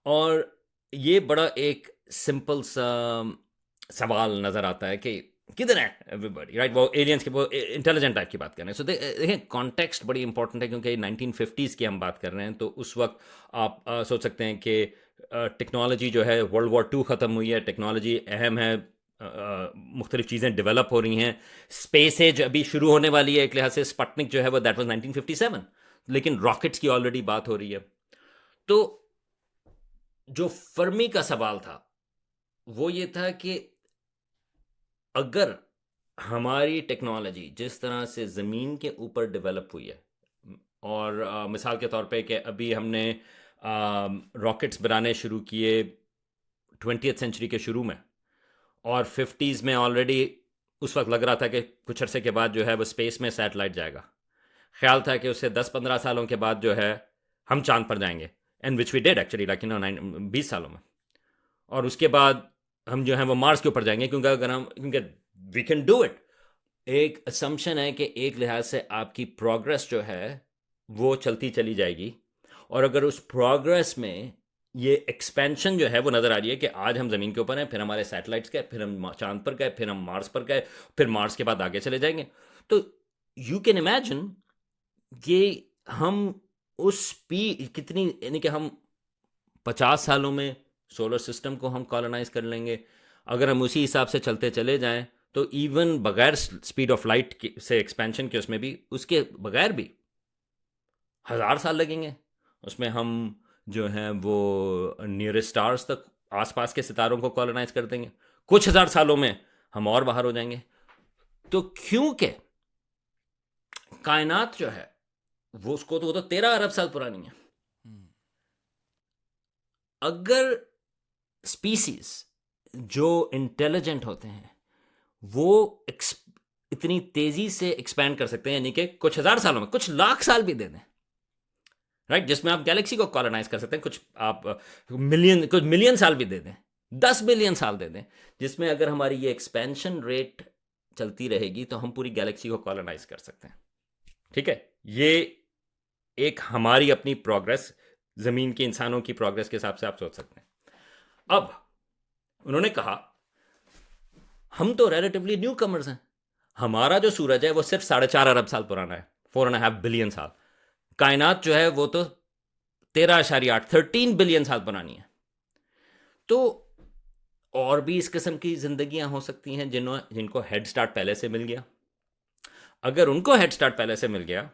और ये बड़ा एक सिंपल सा सवाल नज़र आता है कि किधर है एवरीबॉडी, राइट? वो एलियंस के, वो इंटेलिजेंट टाइप की बात कर रहे हैं। सो देखें, कॉन्टेक्स्ट बड़ी इंपॉर्टेंट है, क्योंकि 1950s की हम बात कर रहे हैं। तो उस वक्त आप सोच सकते हैं कि टेक्नोलॉजी जो है, वर्ल्ड वॉर टू ख़त्म हुई है, टेक्नोलॉजी अहम है, मुख्तलिफ चीज़ें डेवलप हो रही हैं, स्पेस एज अभी शुरू होने वाली है एक लिहाज से। स्पटनिक जो है वो दैट वाज 1957, लेकिन रॉकेट्स की ऑलरेडी बात हो रही है। तो जो फर्मी का सवाल था वो ये था कि अगर हमारी टेक्नोलॉजी जिस तरह से ज़मीन के ऊपर डेवलप हुई है, और मिसाल के तौर पे कि अभी हमने रॉकेट्स बनाने शुरू किए 20th सेंचुरी के शुरू में, और 50s में ऑलरेडी उस वक्त लग रहा था कि कुछ अरसे के बाद जो है वो स्पेस में सैटेलाइट जाएगा। ख्याल था कि उससे 10-15 सालों के बाद जो है हम चांद पर जाएंगे, and which we did actually, like 20 सालों में। और उसके बाद हम जो है वो मार्स के ऊपर जाएंगे, क्योंकि वी कैन डू इट। एक असम्पशन है कि एक लिहाज से आपकी प्रोग्रेस जो है वो चलती चली जाएगी, और अगर उस प्रोग्रेस में ये एक्सपेंशन जो है वो नज़र आ रही है कि आज हम ज़मीन के ऊपर हैं, फिर हमारे सैटेलाइट्स गए, फिर हम चांद पर गए, फिर हम मार्स पर गए, फिर मार्स के बाद आगे चले जाएंगे। तो यू कैन इमेजिन कि हम उस स्पीड कितनी, यानी कि हम 50 सालों में सोलर सिस्टम को हम कॉलोनाइज कर लेंगे। अगर हम उसी हिसाब से चलते चले जाएं तो इवन बगैर स्पीड ऑफ लाइट से एक्सपेंशन के, उसमें भी, उसके बगैर भी 1000 साल लगेंगे। उसमें हम जो हैं वो नियरेस्ट स्टार्स तक, आसपास के सितारों को कॉलोनाइज कर देंगे। कुछ हजार सालों में हम और बाहर हो जाएंगे। तो क्योंकि कायनात जो है वो तो 13 अरब साल पुरानी है। अगर स्पीसीज जो इंटेलिजेंट होते हैं वो इतनी तेजी से एक्सपैंड कर सकते हैं, यानी कि कुछ हजार सालों में, कुछ लाख साल भी दे दें, राइट, जिसमें आप गैलेक्सी को कॉलोनाइज कर सकते हैं, कुछ मिलियन साल भी दे दें, 10 बिलियन साल दे दें, जिसमें अगर हमारी ये एक्सपेंशन रेट चलती रहेगी तो हम पूरी गैलेक्सी को कॉलोनाइज कर सकते हैं। ठीक है, ये एक हमारी अपनी प्रोग्रेस, जमीन के इंसानों की प्रोग्रेस के हिसाब से आप सोच सकते हैं। अब उन्होंने कहा हम तो रिलेटिवली न्यू कमर्स हैं, हमारा जो सूरज है वो सिर्फ 4.5 अरब साल पुराना है, 4.5 बिलियन साल। कायनात जो है वो तो 13 बिलियन साल पुरानी है। तो और भी इस किस्म की जिंदगियां हो सकती हैं जिनको हेड स्टार्ट पहले से मिल गया। अगर उनको हेड स्टार्ट पहले से मिल गया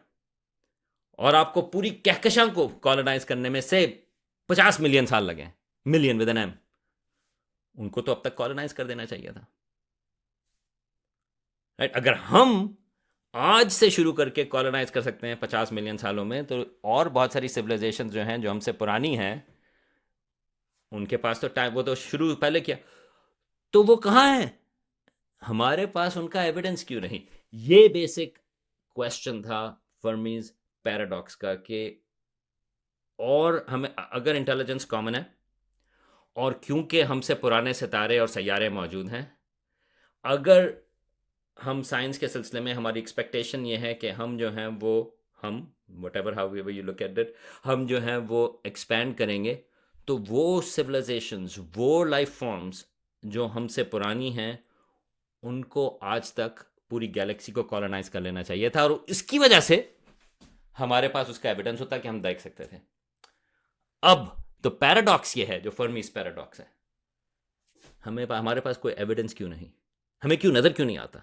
और आपको पूरी कहकशां को कॉलोनाइज करने में से 50 मिलियन साल लगे, मिलियन विद एन एम, उनको तो अब तक कॉलोनाइज कर देना चाहिए था, राइट? अगर हम आज से शुरू करके कॉलोनाइज कर सकते हैं 50 मिलियन सालों में, तो और बहुत सारी सिविलाइजेशन जो हैं जो हमसे पुरानी हैं, उनके पास तो टाइम, वो तो शुरू पहले किया, तो वो कहाँ है? हमारे पास उनका एविडेंस क्यों नहीं? ये बेसिक क्वेश्चन था फर्मीज पैराडॉक्स का, कि और हमें अगर इंटेलिजेंस कॉमन है, और क्योंकि हमसे पुराने सितारे और सैयारे मौजूद हैं, अगर हम साइंस के सिलसिले में हमारी एक्सपेक्टेशन ये है कि हम जो हैं वो, हम whatever however you look at it, हम जो हैं वो एक्सपैंड करेंगे, तो वो सिविलाइजेशंस, वो लाइफ फॉर्म्स जो हमसे पुरानी हैं, उनको आज तक पूरी गैलेक्सी को कॉलोनाइज कर लेना चाहिए था, और इसकी वजह से हमारे पास उसका एविडेंस होता कि हम देख सकते थे। अब तो पैराडॉक्स ये है जो फर्मीज पैराडॉक्स है, हमारे पास कोई एविडेंस क्यों नहीं, हमें क्यों नजर क्यों नहीं आता?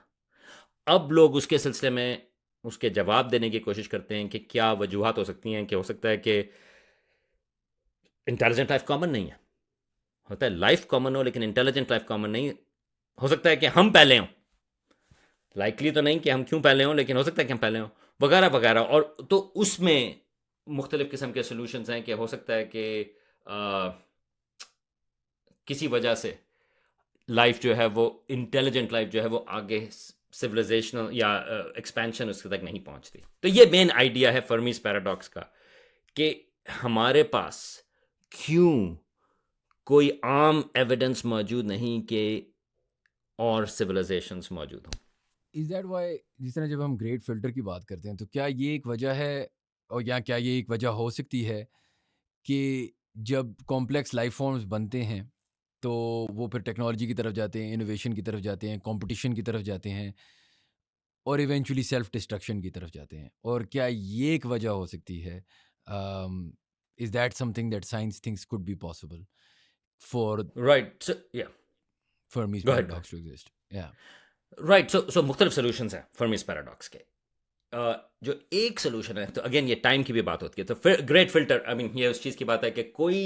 अब लोग उसके सिलसिले में उसके जवाब देने की कोशिश करते हैं कि क्या वजूहत हो सकती हैं, कि हो सकता है कि इंटेलिजेंट लाइफ कॉमन नहीं है, होता है लाइफ कॉमन हो लेकिन इंटेलिजेंट लाइफ कॉमन नहीं, हो सकता है कि हम पहले हों, लाइकली तो नहीं कि हम क्यों पहले हों, लेकिन हो सकता है कि हम पहले हों, वगैरह वगैरह। और तो उसमें मुख्तलिफ किस्म के सोल्यूशंस हैं, कि हो सकता है कि किसी वजह से लाइफ जो है वो, इंटेलिजेंट लाइफ जो है वो आगे सिविलाइजेशनल या एक्सपेंशन उसके तक नहीं पहुंचती। तो ये मेन आइडिया है फर्मीज पैराडॉक्स का, कि हमारे पास क्यों कोई आम एविडेंस मौजूद नहीं कि और सिविलाइजेशंस मौजूद हों। इज दैट वाई, जिस तरह जब हम ग्रेट फिल्टर की बात करते हैं, तो क्या ये एक वजह है, और या क्या ये एक वजह हो सकती है कि जब कॉम्प्लेक्स लाइफ फॉर्म्स बनते हैं तो वो फिर टेक्नोलॉजी की तरफ जाते हैं, इनोवेशन की तरफ जाते हैं, कंपटीशन की तरफ जाते हैं और इवेंचुअली सेल्फ डिस्ट्रक्शन की तरफ जाते हैं। और क्या ये एक वजह हो सकती है? Is that something that science thinks could be possible for right, so या Fermi's go ahead, go paradox to exist? Yeah. Ahead. Right, so मुख्तलिफ सॉल्यूशंस हैं फर्मीज पैराडॉक्स के। जो एक सोल्यूशन है, तो अगेन ये टाइम की भी बात होती है, तो फिर ग्रेट फिल्टर, आई मीन ये उस चीज़ की बात है कि कोई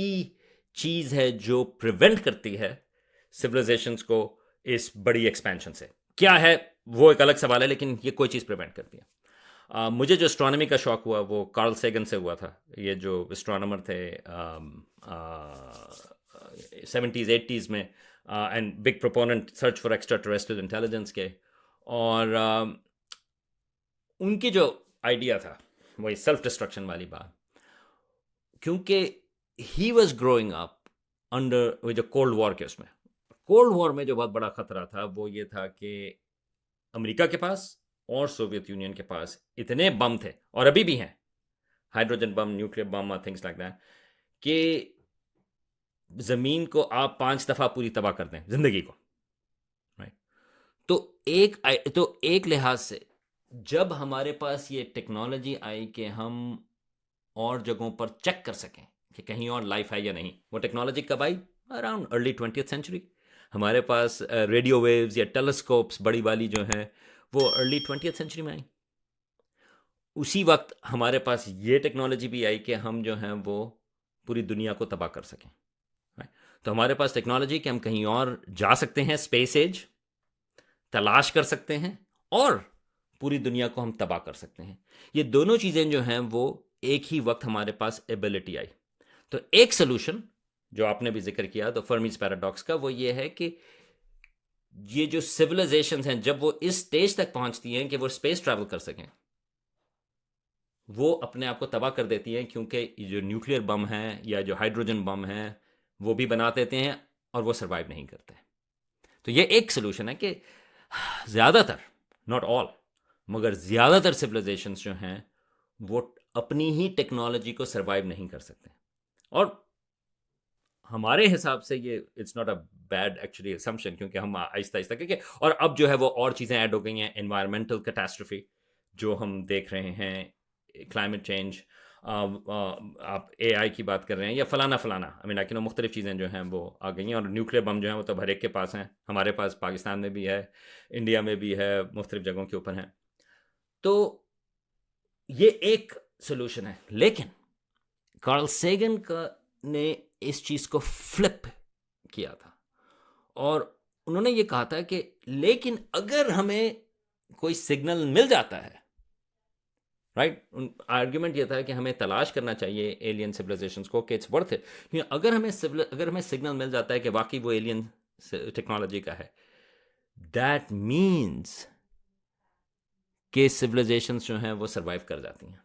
चीज़ है जो प्रिवेंट करती है सिविलाइजेशंस को इस बड़ी एक्सपेंशन से। क्या है वो एक अलग सवाल है, लेकिन ये कोई चीज़ प्रिवेंट करती है। मुझे जो एस्ट्रोनॉमी का शौक हुआ वो कार्ल सेगन से हुआ था। ये जो एस्ट्रोनॉमर थे 70s 80s में, and big proponent search for extra terrestrial intelligence के। और उनकी जो आइडिया था वही सेल्फ डिस्ट्रक्शन वाली बात, क्योंकि he was growing up under वो जो कोल्ड वॉर के, उसमें कोल्ड वॉर में जो बहुत बड़ा खतरा था वो ये था कि अमेरिका के पास और सोवियत यूनियन के पास इतने बम थे, और अभी भी हैं, hydrogen bomb, nuclear bomb, things like that, कि जमीन को आप 5 दफा पूरी तबाह कर दें जिंदगी को, राइट। तो एक लिहाज से जब हमारे पास ये टेक्नोलॉजी आई कि हम और जगहों पर चेक कर सकें कि कहीं और लाइफ है या नहीं, वो टेक्नोलॉजी कब आई? Around early 20th century. हमारे पास रेडियो वेव्स या टेलीस्कोप्स बड़ी वाली जो हैं वो अर्ली 20th सेंचुरी में आई। उसी वक्त हमारे पास ये टेक्नोलॉजी भी आई कि हम जो हैं वो पूरी दुनिया को तबाह कर सकें, right? तो हमारे पास टेक्नोलॉजी कि हम कहीं और जा सकते हैं, स्पेस एज तलाश कर सकते हैं और पूरी दुनिया को हम तबाह कर सकते हैं। ये दोनों चीज़ें जो हैं वो एक ही वक्त हमारे पास एबिलिटी आई। तो एक सोल्यूशन जो आपने भी जिक्र किया तो फर्मीज पैराडॉक्स का, वो ये है कि ये जो सिविलाइजेशंस हैं जब वो इस स्टेज तक पहुंचती हैं कि वो स्पेस ट्रैवल कर सकें, वो अपने आप को तबाह कर देती हैं, क्योंकि जो न्यूक्लियर बम है या जो हाइड्रोजन बम है वो भी बना देते हैं और वो सर्वाइव नहीं करते। तो ये एक सोल्यूशन है कि ज़्यादातर, नॉट ऑल, मगर ज़्यादातर सिविलाइजेशंस जो हैं वो अपनी ही टेक्नोलॉजी को सर्वाइव नहीं कर सकते। और हमारे हिसाब से ये it's not a bad actually assumption, क्योंकि हम आहिस्ता आहिस्ता, क्योंकि और अब जो है वो और चीज़ें ऐड हो गई हैं, एनवायरमेंटल कैटास्ट्रोफी जो हम देख रहे हैं, क्लाइमेट चेंज, आप एआई की बात कर रहे हैं या फलाना फलाना, आई मीन लाइक मुख्तलिफ चीज़ें जो हैं वो आ गई हैं। और न्यूक्लियर बम जो है वो तो हर एक के पास हैं, हमारे पास पाकिस्तान में भी है, इंडिया में भी है, मुख्तलिफ जगहों के ऊपर हैं। तो ये एक सोल्यूशन है, लेकिन कार्ल सेगन का ने इस चीज़ को फ्लिप किया था और उन्होंने ये कहा था कि लेकिन अगर हमें कोई सिग्नल मिल जाता है, राइट, आर्ग्यूमेंट ये था कि हमें तलाश करना चाहिए एलियन सिविलाइजेशंस को कि इट्स वर्थ इट। अगर हमें सिग्नल मिल जाता है कि वाकई वो एलियन टेक्नोलॉजी का है, दैट मीन्स कि सिविलाइजेशंस जो हैं वो सर्वाइव कर जाती हैं,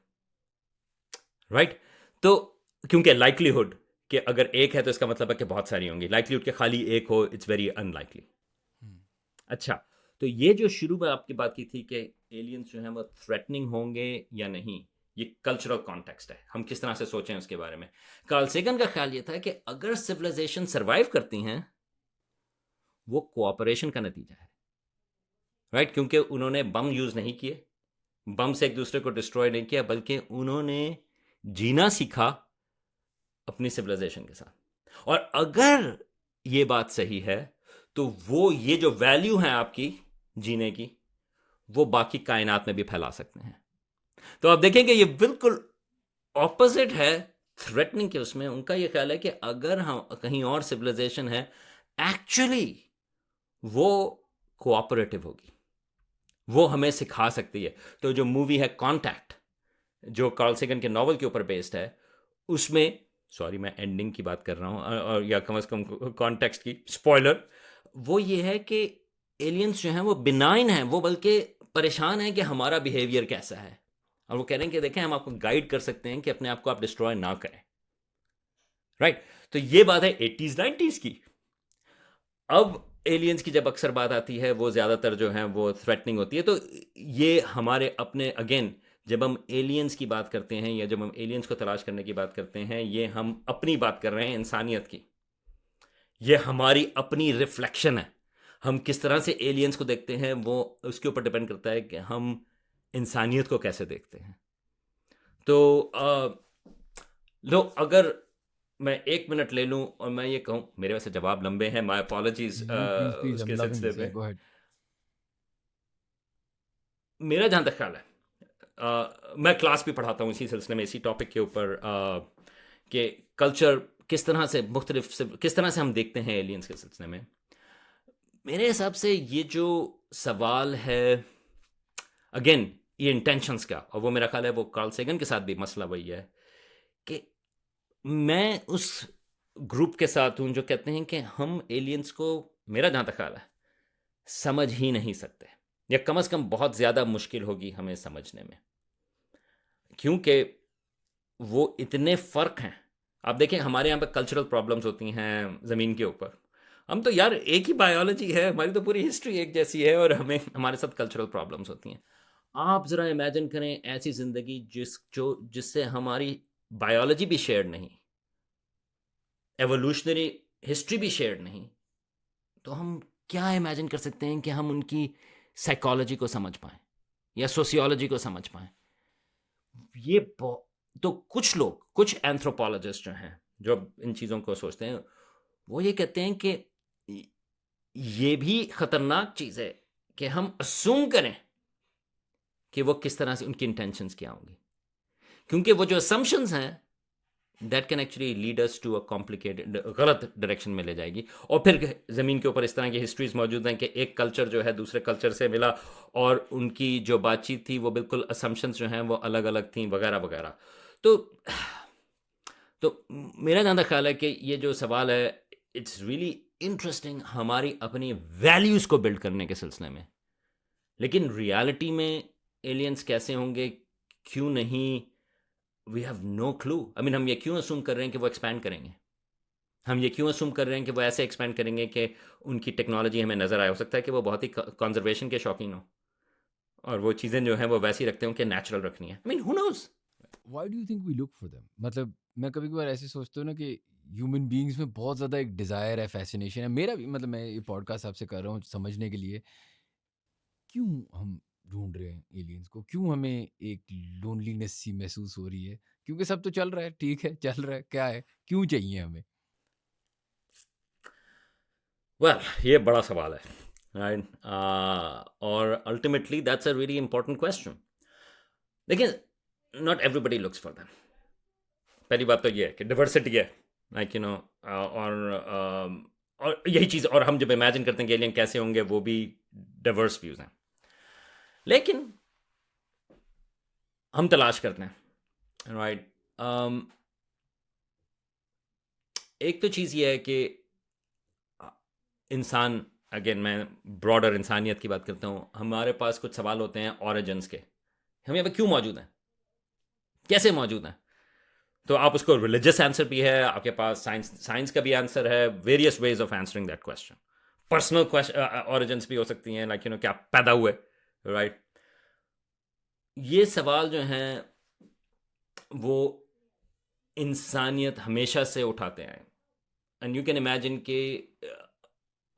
राइट। तो क्योंकि लाइक्लीहुड कि अगर एक है तो इसका मतलब है कि बहुत सारी होंगी, लाइक्लीहुड के खाली एक हो, इट्स वेरी अनलाइकली। अच्छा, तो ये जो शुरू में आपकी बात की थी कि एलियंस जो हैं वो थ्रेटनिंग होंगे या नहीं, ये कल्चरल कॉन्टेक्स्ट है, हम किस तरह से सोचें उसके बारे में। कार्ल सेगन का ख्याल ये था कि अगर सिविलाइजेशन सर्वाइव करती हैं वो कोऑपरेशन का नतीजा है, राइट, क्योंकि उन्होंने बम यूज नहीं किए, बम से एक दूसरे को डिस्ट्रॉय नहीं किया, बल्कि उन्होंने जीना सीखा अपनी सिविलाइजेशन के साथ। और अगर ये बात सही है तो वो ये जो वैल्यू है आपकी जीने की, वो बाकी कायनात में भी फैला सकते हैं। तो आप देखेंगे ये बिल्कुल ऑपोजिट है थ्रेटनिंग के उसमें। उनका ये ख्याल है कि अगर हम कहीं और सिविलाइजेशन है, एक्चुअली वो कोऑपरेटिव होगी, वो हमें सिखा सकती है। तो जो मूवी है कॉन्टैक्ट, जो कार्ल सेगन के नॉवल के ऊपर बेस्ड है, उसमें, सॉरी मैं एंडिंग की बात कर रहा हूँ और या कम से कम कॉन्टेक्स्ट की, स्पॉइलर, वो ये है कि एलियंस जो हैं वो बिनाइन हैं, वो बल्कि परेशान हैं कि हमारा बिहेवियर कैसा है, और वो कह रहे हैं कि देखें हम आपको गाइड कर सकते हैं कि अपने आप को आप डिस्ट्रॉय ना करें, राइट। तो ये बात है 80s 90s की। अब एलियंस की जब अक्सर बात आती है वो ज़्यादातर जो है वो थ्रेटनिंग होती है। तो ये हमारे अपने, अगेन जब हम एलियंस की बात करते हैं या जब हम एलियंस को तलाश करने की बात करते हैं, ये हम अपनी बात कर रहे हैं, इंसानियत की। ये हमारी अपनी रिफ्लेक्शन है। हम किस तरह से एलियंस को देखते हैं वो उसके ऊपर डिपेंड करता है कि हम इंसानियत को कैसे देखते हैं। तो लो, अगर मैं 1 मिनट ले लूं और मैं ये कहूं, मेरे वैसे जवाब लंबे हैं, my apologies You please, I'm उसके loving सिलसिले this. Yeah, में। go ahead. मेरा जहां तक ख्याल है, मैं क्लास भी पढ़ाता हूँ इसी सिलसिले में, इसी टॉपिक के ऊपर, कि कल्चर किस तरह से मुख्तलिफ से किस तरह से हम देखते हैं एलियंस के सिलसिले में। मेरे हिसाब से ये जो सवाल है, अगेन, ये इंटेंशंस का, और वो मेरा ख्याल है वो कार्ल सेगन के साथ भी मसला वही है कि मैं उस ग्रुप के साथ हूं जो कहते हैं कि हम एलियंस को, मेरा जहां तक ख्याल है, समझ ही नहीं सकते, या कम से कम बहुत ज़्यादा मुश्किल होगी हमें समझने में, क्योंकि वो इतने फ़र्क हैं। आप देखें, हमारे यहाँ पे कल्चरल प्रॉब्लम्स होती हैं ज़मीन के ऊपर। हम तो यार, एक ही बायोलॉजी है, हमारी तो पूरी हिस्ट्री एक जैसी है, और हमें हमारे साथ कल्चरल प्रॉब्लम्स होती हैं। आप ज़रा इमेजिन करें ऐसी ज़िंदगी जिससे हमारी बायोलॉजी भी शेयर नहीं, एवोल्यूशनरी हिस्ट्री भी शेयर नहीं, तो हम क्या इमेजिन कर सकते हैं कि हम उनकी साइकोलॉजी को समझ पाएं या सोशियोलॉजी को समझ पाएं। ये तो कुछ लोग, कुछ एंथ्रोपोलॉजिस्ट जो हैं, जो इन चीज़ों को सोचते हैं, वो ये कहते हैं कि ये भी खतरनाक चीज़ है कि हम असूम करें कि वो किस तरह से, उनकी इंटेंशंस क्या होंगी, क्योंकि वो जो असम्पशंस हैं that can actually lead us to a complicated, गलत डायरेक्शन में ले जाएगी। और फिर ज़मीन के ऊपर इस तरह की हिस्ट्रीज मौजूद हैं कि एक कल्चर जो है दूसरे कल्चर से मिला, और उनकी जो बातचीत थी वो बिल्कुल असम्पशंस जो हैं वो अलग अलग थी, वगैरह वगैरह। तो मेरा जहाँ तक ख्याल है कि ये जो सवाल है, इट्स रियली इंटरेस्टिंग हमारी अपनी वैल्यूज़ को बिल्ड करने के सिलसिले में। लेकिन रियलिटी में एलियंस कैसे होंगे, क्यों नहीं, we have no clue. I mean, हम ये क्यों असूम कर रहे हैं कि वो एक्सपैंड करेंगे? हम ये क्यों असूम कर रहे हैं कि वो ऐसे एक्सपैंड करेंगे कि उनकी टेक्नोलॉजी हमें नज़र आए? हो सकता है कि वो बहुत ही कंजर्वेशन के शौकीन हो, और वो चीज़ें जो हैं वो वैसी रखते हो कि नेचुरल रखनी है। I mean, who knows? Why do you think we look for them? मतलब मैं कभी कभार ऐसे सोचता हूँ ना कि ह्यूमन बीइंग्स में बहुत ज़्यादा एक डिज़ायर है, फैसिनेशन है, मेरा भी। मतलब मैं ये पॉडकास्ट आपसे कर रहा हूँ समझने के लिए, क्यों हम ढूंढ रहे हैं एलियंस को, क्यों हमें एक लोनलीनेस सी महसूस हो रही है, क्योंकि सब तो चल रहा है, ठीक है, चल रहा है, क्या है, क्यों चाहिए हमें? वेल, ये बड़ा सवाल है, राइट? और ultimately that's a very important question. देखिए, not everybody looks for them. पहली बात तो ये है कि डिवर्सिटी है, लाइक यू नो, और यही चीज़, और हम जब इमेजिन करते हैं कि एलियन कैसे होंगे, वो भी डिवर्स व्यूज हैं। लेकिन हम तलाश करते हैं, राइट? एक तो चीज़ ये है कि इंसान, अगेन मैं ब्रॉडर इंसानियत की बात करता हूँ, हमारे पास कुछ सवाल होते हैं ऑरिजिन्स के। हम यहाँ पे क्यों मौजूद हैं, कैसे मौजूद हैं? तो आप उसको, रिलीजियस आंसर भी है आपके पास, साइंस का भी आंसर है, various ways of answering that question. Personal origins भी हो सकती हैं, लाइक यू नो, क्या पैदा हुए, राइट? ये सवाल जो हैं वो इंसानियत हमेशा से उठाते हैं। एंड यू कैन इमेजिन कि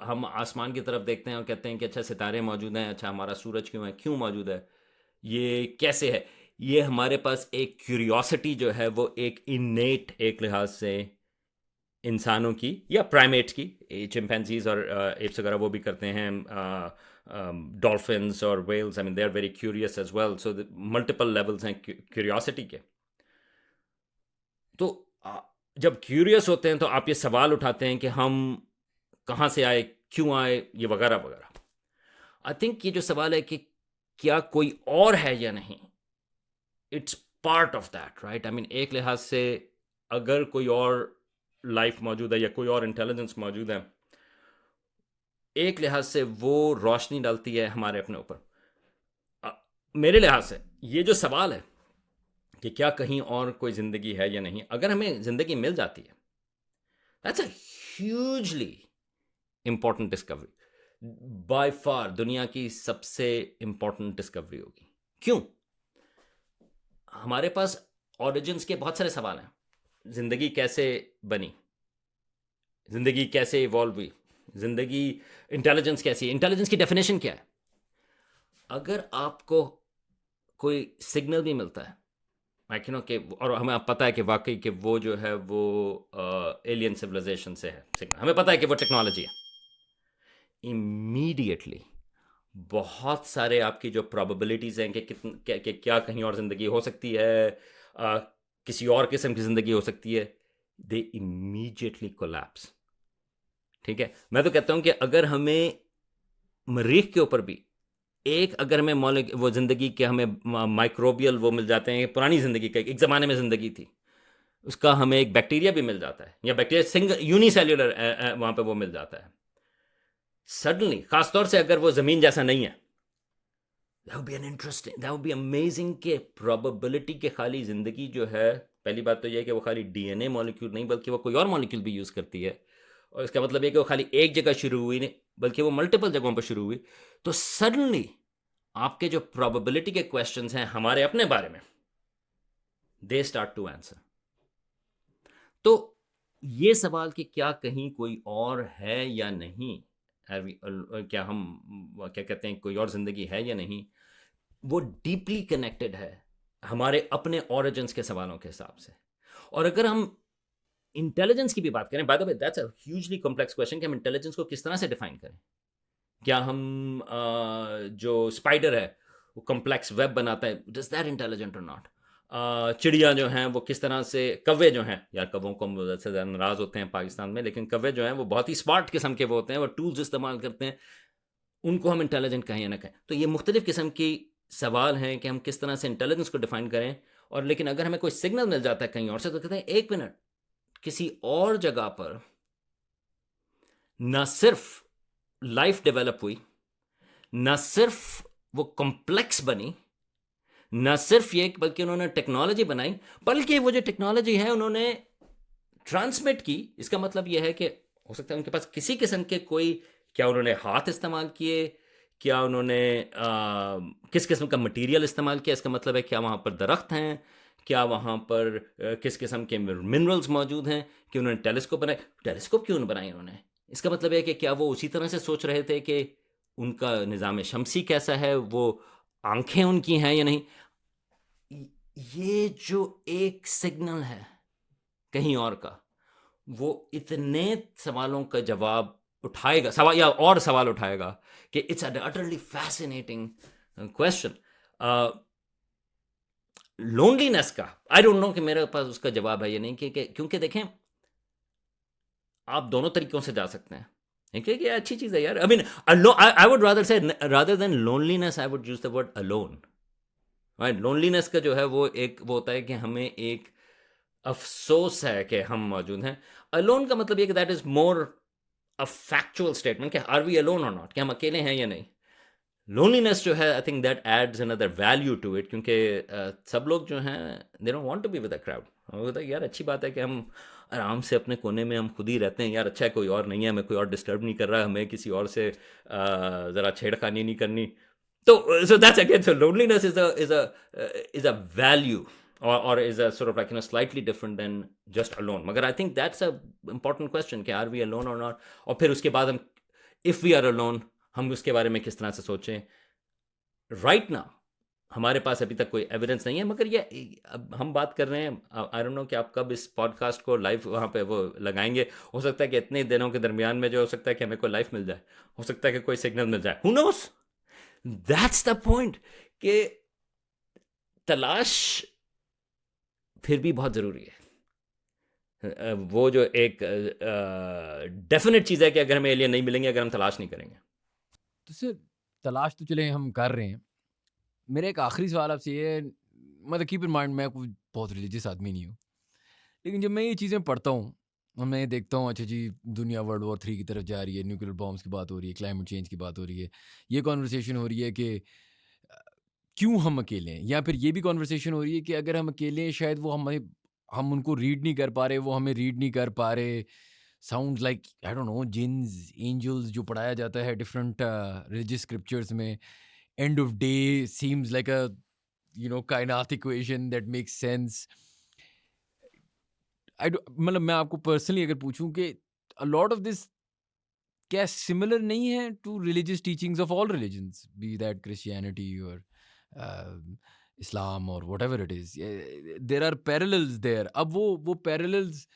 हम आसमान की तरफ देखते हैं और कहते हैं कि अच्छा, सितारे मौजूद हैं, अच्छा हमारा सूरज क्यों है, क्यों मौजूद है, ये कैसे है? ये हमारे पास एक क्यूरियोसिटी जो है वो एक इनेट, एक लिहाज से इंसानों की या प्राइमेट्स की, चिंपैंजीज और एप्स वगैरह वो भी करते हैं, डॉल्फिन्स और whales, I mean they are very curious as well. So multiple levels हैं क्यूरियोसिटी के। तो जब क्यूरियस होते हैं तो आप ये सवाल उठाते हैं कि हम कहाँ से आए, क्यों आए, ये वगैरह वगैरह। आई थिंक ये जो सवाल है कि क्या कोई और है या नहीं, it's part of that, right? I mean, एक लिहाज से अगर कोई और लाइफ मौजूद है या कोई और इंटेलिजेंस मौजूद है, एक लिहाज से वो रोशनी डालती है हमारे अपने ऊपर। मेरे लिहाज से ये जो सवाल है कि क्या कहीं और कोई ज़िंदगी है या नहीं, अगर हमें ज़िंदगी मिल जाती है, that's a hugely important discovery, by far दुनिया की सबसे इंपॉर्टेंट डिस्कवरी होगी। क्यों? हमारे पास ओरिजिन्स के बहुत सारे सवाल हैं। ज़िंदगी कैसे बनी, ज़िंदगी कैसे इवॉल्व हुई, ज़िंदगी, इंटेलिजेंस कैसी है, इंटेलिजेंस की डेफिनेशन क्या है। अगर आपको कोई सिग्नल भी मिलता है, लाइक यू नो कि, और हमें पता है कि वाकई कि वो जो है वो एलियन सिविलाइजेशन से है सिग्नल, हमें पता है कि वो टेक्नोलॉजी है, इमीडिएटली बहुत सारे आपकी जो प्रोबेबिलिटीज़ हैं कि क्या कहीं और ज़िंदगी हो सकती है, किसी और किस्म की ज़िंदगी हो सकती है, दे इमीडिएटली कोलैप्स। ठीक है, मैं तो कहता हूं कि अगर हमें मरीख के ऊपर भी एक, अगर हमें वो ज़िंदगी के हमें माइक्रोबियल वो मिल जाते हैं, पुरानी ज़िंदगी का एक ज़माने में ज़िंदगी थी, उसका हमें एक बैक्टीरिया भी मिल जाता है, या बैक्टीरिया सिंगल यूनिसेल्युलर वहां पे वो मिल जाता है सडनली, खासतौर से अगर वो ज़मीन जैसा नहीं है, that would be an interesting, that would be amazing के प्रोबेबिलिटी के खाली ज़िंदगी जो है, पहली बात तो यह है कि वो खाली डीएनए मॉलिक्यूल नहीं बल्कि वो कोई और मॉलिक्यूल भी यूज़ करती है, और इसका मतलब ये कि वो खाली एक जगह शुरू हुई नहीं बल्कि वो मल्टीपल जगहों पर शुरू हुई, तो सडनली आपके जो प्रोबेबिलिटी के क्वेश्चंस हैं हमारे अपने बारे में, दे स्टार्ट टू आंसर। तो ये सवाल कि क्या कहीं कोई और है या नहीं, क्या हम क्या कहते हैं, कोई और ज़िंदगी है या नहीं, वो डीपली कनेक्टेड है हमारे अपने ओरिजिन्स के सवालों के हिसाब से। और अगर हम इंटेलिजेंस की भी बात करें, by the way that's a hugely complex question कि हम इंटेलिजेंस को किस तरह से डिफाइन करें। क्या हम जो स्पाइडर है वो कॉम्प्लेक्स वेब बनाता है, डज दैट इंटेलिजेंट और नॉट। चिड़िया जो हैं वो किस तरह से, कौवे जो हैं, यार कौवों को हम से ज़्यादा नाराज़ होते हैं पाकिस्तान में, लेकिन कौवे जो हैं वो बहुत ही स्मार्ट किस्म के वो होते हैं, वो टूल्स इस्तेमाल करते हैं, उनको हम इंटेलिजेंट कहें या ना कहें। तो ये मुख्तलिफ किस्म की सवाल हैं कि हम किस तरह से इंटेलिजेंस को डिफाइन करें। और लेकिन अगर हमें कोई सिग्नल मिल जाता है कहीं और से, तो कहते हैं एक मिनट, किसी और जगह पर न सिर्फ लाइफ डेवलप हुई, न सिर्फ वो कॉम्प्लेक्स बनी, न सिर्फ ये बल्कि उन्होंने टेक्नोलॉजी बनाई, बल्कि वो जो टेक्नोलॉजी है उन्होंने ट्रांसमिट की। इसका मतलब यह है कि हो सकता है उनके पास किसी किस्म के कोई, क्या उन्होंने हाथ इस्तेमाल किए, क्या उन्होंने किस किस्म का मटेरियल इस्तेमाल किया, इसका मतलब है क्या वहाँ पर दरख्त हैं, क्या वहाँ पर किस किस्म के मिनरल्स मौजूद हैं, कि उन्होंने टेलीस्कोप बनाए। टेलीस्कोप क्यों बनाए उन्होंने, इसका मतलब है कि क्या वो उसी तरह से सोच रहे थे कि उनका निज़ाम शमसी कैसा है, वो आंखें उनकी हैं या नहीं। ये जो एक सिग्नल है कहीं और का, वो इतने सवालों का जवाब उठाएगा, सवाल या और सवाल उठाएगा कि it's a utterly fascinating question. Loneliness का आई डोंट नो कि मेरे पास उसका जवाब है या नहीं, क्योंकि देखें आप दोनों तरीकों से जा सकते हैं। ठीक है कि अच्छी चीज़ है यार, I mean I would rather say, rather than loneliness I would use the word alone. Right, loneliness का जो है वो एक वो होता है कि हमें एक अफसोस है कि हम मौजूद हैं। अलोन का मतलब ये कि that is more a factual statement कि आर वी अलोन और नॉट, कि हम अकेले हैं या नहीं। लोनलीनेस जो है I think that adds another value to it, क्योंकि सब लोग जो हैं they don't want to be with a crowd. होता है यार अच्छी बात है कि हम आराम से अपने कोने में हम खुद ही रहते हैं यार, अच्छा है कोई और नहीं है, हमें कोई और डिस्टर्ब नहीं कर रहा, हमें किसी और से ज़रा छेड़खानी नहीं करनी। So that's again, so loneliness is a value, or is a sort of like, slightly different than just alone. मगर I think that's a important question कि are we alone or not, और फिर उसके बाद हम if we are alone हम उसके बारे में किस तरह से सोचें। right now हमारे पास अभी तक कोई एविडेंस नहीं है, मगर ये अब हम बात कर रहे हैं, आई डोंट नो कि आप कब इस पॉडकास्ट को लाइव वहाँ पे वो लगाएंगे। हो सकता है कि इतने दिनों के दरमियान में जो हो सकता है कि हमें कोई लाइफ मिल जाए, हो सकता है कि कोई सिग्नल मिल जाए, who knows. That's the point कि तलाश फिर भी बहुत ज़रूरी है। वो जो एक डेफिनेट चीज़ है कि अगर हमें एलियन नहीं मिलेंगे अगर हम तलाश नहीं करेंगे। तो सर तलाश तो चले हम कर रहे हैं। मेरा एक आखिरी सवाल आपसे ये है, मतलब कीप इन माइंड मैं कोई बहुत रिलीजियस आदमी नहीं हूँ, लेकिन जब मैं ये चीज़ें पढ़ता हूँ और मैं ये देखता हूँ, अच्छा जी दुनिया वर्ल्ड वॉर 3 की तरफ जा रही है, न्यूक्लियर बॉम्ब्स की बात हो रही है, क्लाइमेट चेंज की बात हो रही है, ये कॉन्वर्सेशन हो रही है कि क्यों हम अकेले हैं, या फिर ये भी कॉन्वर्सेशन हो रही है कि अगर हम अकेले हैं शायद वो हम उनको रीड नहीं कर पा रहे, वो हमें रीड नहीं कर पा रहे। Sounds like I don't know जिन्स एंजल्स जो पढ़ाया जाता है डिफरेंट रिलीजियस स्क्रिप्चर्स में, end of day seems like a कायनात इक्वेशन दैट मेक्स सेंस। मतलब मैं आपको पर्सनली अगर पूछूं कि अ लॉट ऑफ दिस क्या सिमिलर नहीं है to religious teachings of all religions, be that Christianity और इस्लाम और whatever it is, there are parallels there. अब वो पैरेलल्स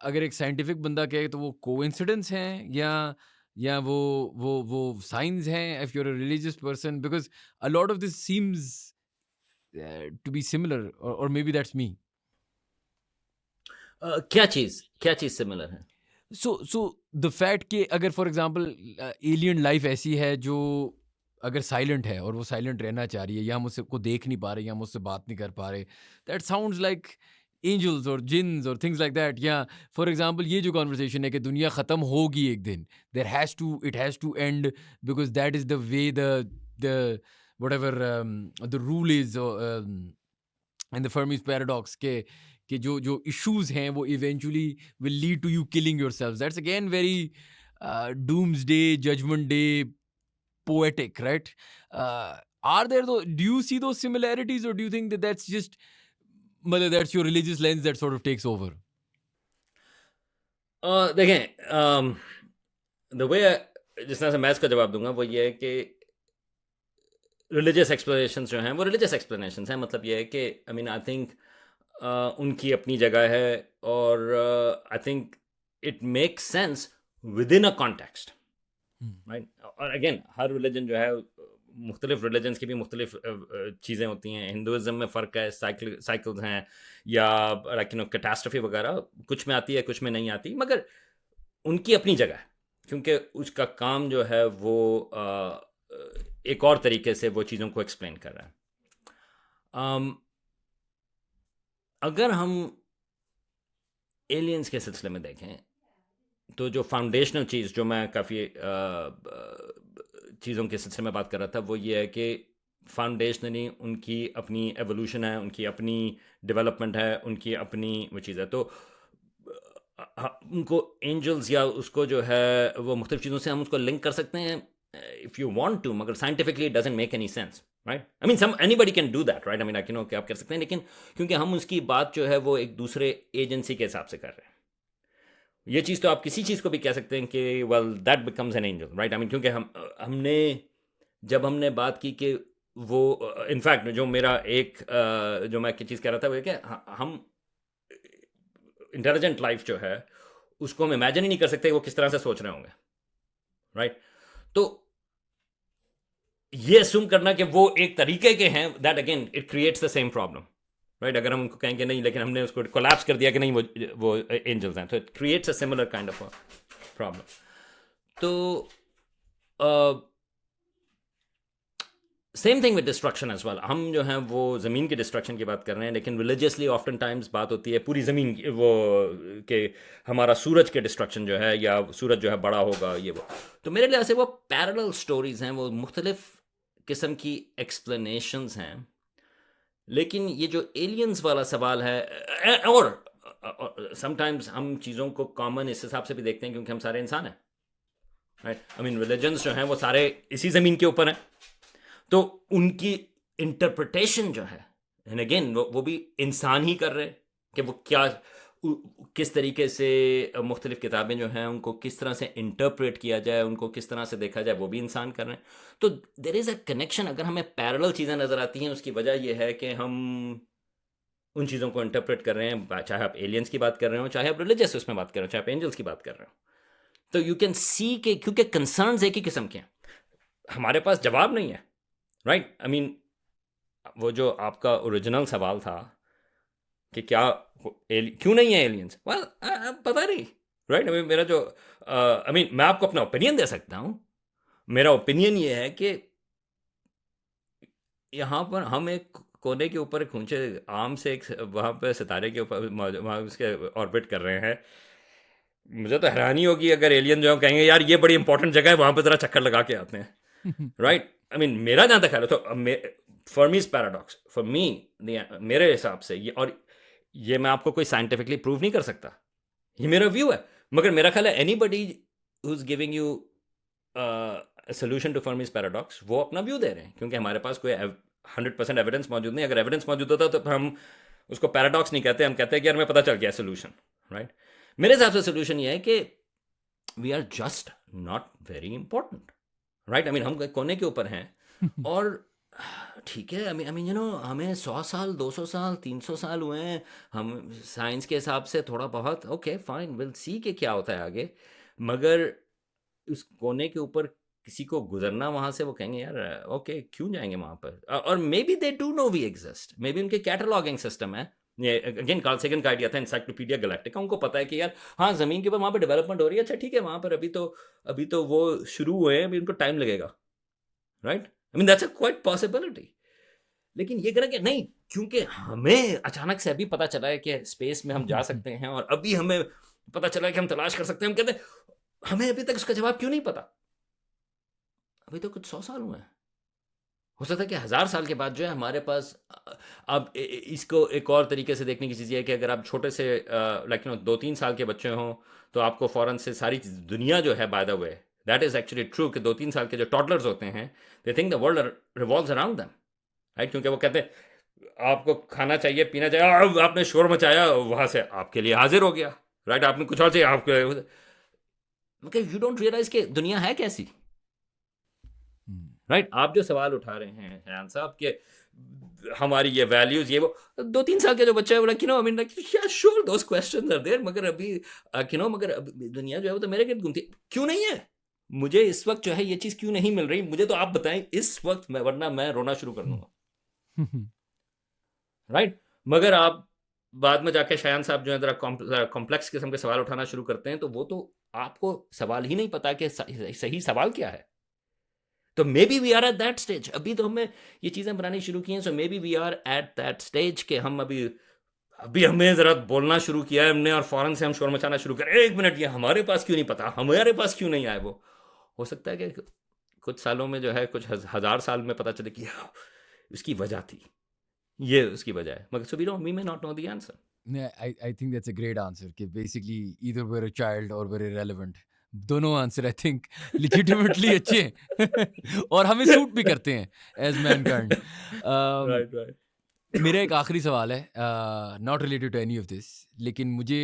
अगर एक साइंटिफिक बंदा कहे तो वो कोइंसिडेंस हैं, या वो साइंस हैं if you are a religious person, because a lot of this seems to be similar, और मे बी दैट्स मी. क्या चीज़ सिमिलर है? सो द फैक्ट कि अगर फॉर एग्जांपल एलियन लाइफ ऐसी है जो अगर साइलेंट है और वो साइलेंट रहना चाह रही है, या हम उसको देख नहीं पा रहे, या हम उससे बात नहीं कर पा रहे, दैट साउंड्स लाइक एंजल्स और जिन्स और थिंग्स लाइक दैट. या फॉर एग्जांपल ये जो कॉन्वर्सेशन है कि दुनिया ख़त्म होगी एक दिन, it has to end, because that is the way the whatever the rule is, and the Fermi's paradox कि जो issues हैं वो eventually will lead to you killing yourselves. That's again very doomsday, judgment day, poetic, right? Do you see those similarities, or do you think that that's just, that's your religious lens that sort of takes over? देखें, the way जिस तरह से मैं इसका जवाब दूंगा वो ये है कि रिलीजियस एक्सप्लेनेशंस जो हैं वो रिलीजियस एक्सप्लेनेशंस हैं. मतलब ये है कि आई मीन आई थिंक उनकी अपनी जगह है, और I think it makes sense with in a context, right. और अगेन हर रिलीजन जो है, मुख्तलिफ रिलीजन्स की भी मुख्तलिफ चीज़ें होती हैं. हिंदुज़म में फ़र्क है, साइकिल्स हैं, या लाइक यू नो कैटास्ट्रफी वगैरह कुछ में आती है कुछ में नहीं आती, मगर उनकी अपनी जगह है, क्योंकि उसका काम जो है वो एक और तरीके से वो चीज़ों को एक्सप्लेन कर रहा है. अगर हम एलियंस के सिलसिले में देखें तो जो फाउंडेशनल चीज़ जो मैं काफ़ी चीज़ों के सिलसिले में बात कर रहा था वो ये है कि फाउंडेशनली उनकी अपनी एवोल्यूशन है, उनकी अपनी डेवलपमेंट है, उनकी अपनी वो चीज़ है. तो उनको एंजल्स या उसको जो है वो मुख्तलिफ चीज़ों से हम उसको लिंक कर सकते हैं इफ़ यू वांट टू, मगर scientifically it doesn't make any sense, right. I mean anybody can do that, right. I mean I know कि आप कर सकते हैं, लेकिन क्योंकि हम उसकी बात जो है वो एक दूसरे एजेंसी के हिसाब से कर रहे हैं. ये चीज़ तो आप किसी चीज़ को भी कह सकते हैं कि well that becomes an angel, right. I mean क्योंकि हमने बात की कि वो इनफैक्ट जो मेरा एक जो मैं चीज़ कह रहा था वो कि हम इंटेलिजेंट लाइफ जो है उसको हम इमेजिन ही नहीं कर सकते वो किस तरह से सोच रहे होंगे, राइट. तो ये assume करना कि वो एक तरीके के हैं, that again it creates the same problem, right. अगर हम उनको कहेंगे नहीं, लेकिन हमने उसको कोलैप्स कर दिया कि नहीं वो एंजल्स हैं, तो it creates a similar kind of problem. तो same thing with destruction as well. हम जो हैं वो ज़मीन की डिस्ट्रक्शन की बात कर रहे हैं, लेकिन रिलीजियसली ऑफ्टन टाइम्स बात होती है पूरी ज़मीन की, वो कि हमारा सूरज के डिस्ट्रक्शन जो है, या सूरज जो है बड़ा होगा, ये वो. तो मेरे लिए ऐसे वो पैरेलल स्टोरीज़ हैं, वो मुख्तलिफ किस्म की एक्सप्लेनेशंस हैं. लेकिन ये जो एलियंस वाला सवाल है, और समटाइम्स हम चीज़ों को कॉमन इस हिसाब से भी देखते हैं क्योंकि हम सारे इंसान हैं, राइट. आई मीन रिलीजन्स जो हैं वो सारे इसी ज़मीन के ऊपर हैं, तो उनकी इंटरप्रिटेशन जो है, एंड अगेन वो भी इंसान ही कर रहे हैं कि वो किस तरीके से मुख्तलिफ किताबें जो हैं उनको किस तरह से इंटरप्रेट किया जाए, उनको किस तरह से देखा जाए, वो भी इंसान कर रहे हैं. तो देयर इज़ अ कनेक्शन. अगर हमें पैरेलल चीज़ें नज़र आती हैं, उसकी वजह यह है कि हम उन चीज़ों को इंटरप्रेट कर रहे हैं, चाहे आप एलियंस की बात कर रहे हो, चाहे आप रिलीजियस उसमें बात कर रहे हो, चाहे आप एंजल्स की बात कर रहे हो. तो यू कैन सी के क्योंकि कंसर्न्स एक ही किस्म के हैं, हमारे पास जवाब नहीं है, राइट. आई मीन वो जो आपका ओरिजिनल सवाल था कि क्यों नहीं है एलियंस, वेल पता नहीं, राइट. आई मीन मेरा जो आई मीन मैं आपको अपना ओपिनियन दे सकता हूँ. मेरा ओपिनियन ये है कि यहाँ पर हम एक कोने के ऊपर एक ऊंचे आम से एक वहाँ पे सितारे के ऊपर वहाँ उसके ऑर्बिट कर रहे हैं. मुझे तो हैरानी होगी अगर एलियन जो कहेंगे यार ये बड़ी इंपॉर्टेंट जगह है, वहाँ पे ज़रा चक्कर लगा के आते हैं, राइट. आई मीन मेरा जहाँ तक ख्याल है तो फर्मीज पैराडॉक्स फॉर मी, मेरे हिसाब से ये मैं आपको कोई साइंटिफिकली प्रूव नहीं कर सकता, ये मेरा व्यू है, मगर मेरा ख्याल है anybody who is giving you solution to Fermi's paradox वो अपना व्यू दे रहे हैं, क्योंकि हमारे पास कोई 100% एविडेंस मौजूद नहीं. अगर एविडेंस मौजूद होता तो हम उसको पैराडॉक्स नहीं कहते, हम कहते हैं कि यार हमें पता चल गया सोल्यूशन, राइट. मेरे हिसाब से सोल्यूशन ये है कि we are just not very important, right? I mean हम कोने के ऊपर हैं और ठीक है, आई मीन हमें 100 साल 200 साल 300 साल हुए हैं, हम साइंस के हिसाब से थोड़ा बहुत ओके फाइन, विल सी के क्या होता है आगे, मगर उस कोने के ऊपर किसी को गुजरना वहां से, वो कहेंगे यार ओके क्यों जाएंगे वहां पर, और maybe they do know we exist, maybe उनके कैटलॉगिंग सिस्टम है। ये अगेन कार्ल सेगन का आइडिया था इंसाइक्लोपीडिया गैलेक्टिका, उनको पता है कि यार हाँ जमीन के ऊपर वहां पर डेवलपमेंट हो रही है, अच्छा ठीक है वहां पर अभी तो वो शुरू हुए हैं, अभी उनको टाइम लगेगा, right? I mean that's a quite possibility. लेकिन ये करें कि नहीं, क्योंकि हमें अचानक से अभी पता चला है कि स्पेस में हम जा सकते हैं, और अभी हमें पता चला है कि हम तलाश कर सकते हैं, हम कहते हैं हमें अभी तक उसका जवाब क्यों नहीं पता, अभी तो कुछ 100 साल हुए हैं, हो सकता है कि 1000 साल के बाद जो है हमारे पास अब इसको एक और तरीके से देखने की चीज़ ये है कि अगर आप छोटे से लाइक 2-3 साल के बच्चे हों तो आपको फ़ौरन से सारी दुनिया जो है, by the way that is actually true, कि 2-3 साल के जो टॉडलर्स होते हैं they think the world revolves around them, right? क्योंकि वो कहते हैं आपको खाना चाहिए पीना चाहिए, आपने शोर मचाया, वहां से आपके लिए हाजिर हो गया, राइट? आपने कुछ और चाहिए आपको, यू डोंट रियलाइज कि दुनिया है कैसी, राइट? आप जो सवाल उठा रहे हैं शयान साहब के हमारी ये वैल्यूज ये वो, 2-3 साल के जो बच्चे हैं वो I mean sure those questions are there, मगर अभी मगर दुनिया जो है वो तो मेरे गिर्द घूमती है, क्यों नहीं है? मुझे इस वक्त जो है ये चीज क्यों नहीं मिल रही, मुझे तो आप बताएं इस वक्त, मैं वरना मैं रोना शुरू कर दूंगा, राइट? मगर आप बाद में जाके शायन साहब जो है जरा कॉम्प्लेक्स किस्म के सवाल उठाना शुरू करते हैं, तो वो तो आपको सवाल ही नहीं पता कि सही सवाल क्या है। तो maybe we are at that stage, अभी तो हमें ये चीज़ें बनानी शुरू की हैं, so maybe we are at that stage कि हम अभी हमें ज़रा बोलना शुरू किया है हमने, और फ़ौरन से हम शोर मचाना शुरू करें, एक मिनट ये हमारे पास क्यों नहीं पता, हमारे पास क्यों नहीं आए। वो हो सकता है कि कुछ सालों में जो है, कुछ 1000 साल में पता चले कि उसकी वजह थी, ये उसकी वजह है, मगर so we may not know the answer. Yeah, I think that's a great answer. कि basically either we're a child or we're irrelevant. दोनों आंसर आई थिंक लिजिटिमेटली अच्छे हैं और हमें सूट भी करते हैं एज मैनकाइंड। Right right. मेरा एक आखिरी सवाल है, not related to any of this, लेकिन मुझे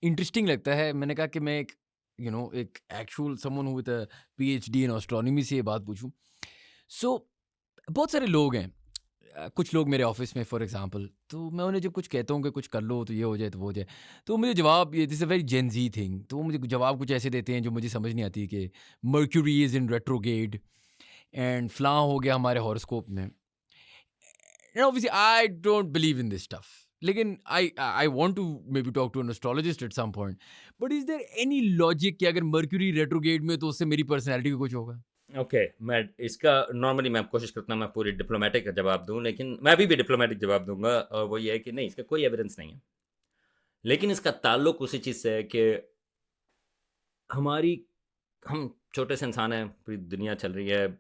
इंटरेस्टिंग लगता है। मैंने कहा कि मैं एक एक actual someone with a PhD in astronomy से ये बात पूछूं। सो बहुत सारे लोग हैं, कुछ लोग मेरे ऑफिस में फॉर एग्जांपल, तो मैं उन्हें जब कुछ कहता हूँ कि कुछ कर लो तो ये हो जाए तो वो हो जाए, तो मुझे जवाब, ये this a very Gen Z thing, तो वो मुझे जवाब कुछ ऐसे देते हैं जो मुझे समझ नहीं आती, कि Mercury is in retrograde and फ्लां हो गया हमारे हॉरोस्कोप में। And obviously I don't believe in this stuff, लेकिन I want to maybe talk to an astrologist at some point, but is there any logic कि अगर mercury रेट्रोगेड में तो उससे मेरी पर्सनैलिटी को कुछ होगा? ओके मैं इसका नॉर्मली मैं कोशिश करता हूँ मैं पूरी डिप्लोमेटिक जवाब दूं, लेकिन मैं अभी भी डिप्लोमेटिक जवाब दूंगा, और वो ये है कि नहीं, इसका कोई एविडेंस नहीं है, लेकिन इसका ताल्लुक उसी चीज़ से है कि हम छोटे से इंसान हैं, पूरी दुनिया चल रही है,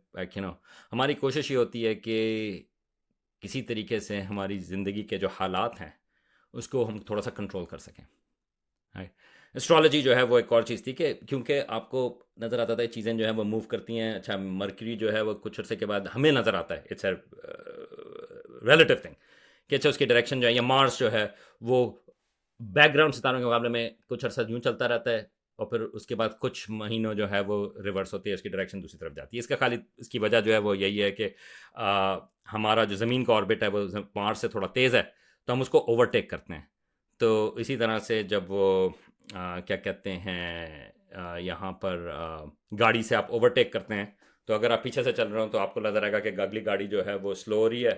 हमारी कोशिश ये होती है कि किसी तरीके से हमारी ज़िंदगी के जो हालात हैं उसको हम थोड़ा सा कंट्रोल कर सकें। एस्ट्रोलॉजी जो है वो एक और चीज़ थी कि क्योंकि आपको नज़र आता था चीज़ें जो है वो मूव करती हैं, अच्छा मर्क्यूरी जो है वो कुछ अर्से के बाद हमें नज़र आता है, इट्स अ रिलेटिव थिंग कि अच्छा उसकी डायरेक्शन जो है, या मार्स जो है वो बैकग्राउंड सितारों के मुकाबले में कुछ अर्सा यूँ चलता रहता है, और फिर उसके बाद कुछ महीनों जो है वो रिवर्स होती है, उसकी डायरेक्शन दूसरी तरफ जाती है। इसकी वजह जो है वो यही है कि हमारा जो ज़मीन का ऑर्बिट है वो मार्स से थोड़ा तेज़ है, तो हम उसको ओवरटेक करते हैं। तो इसी तरह से जब वो क्या कहते हैं यहाँ पर गाड़ी से आप ओवरटेक करते हैं, तो अगर आप पीछे से चल रहे हो तो आपको नजर आएगा कि अगली गाड़ी जो है वो स्लो हो रही है,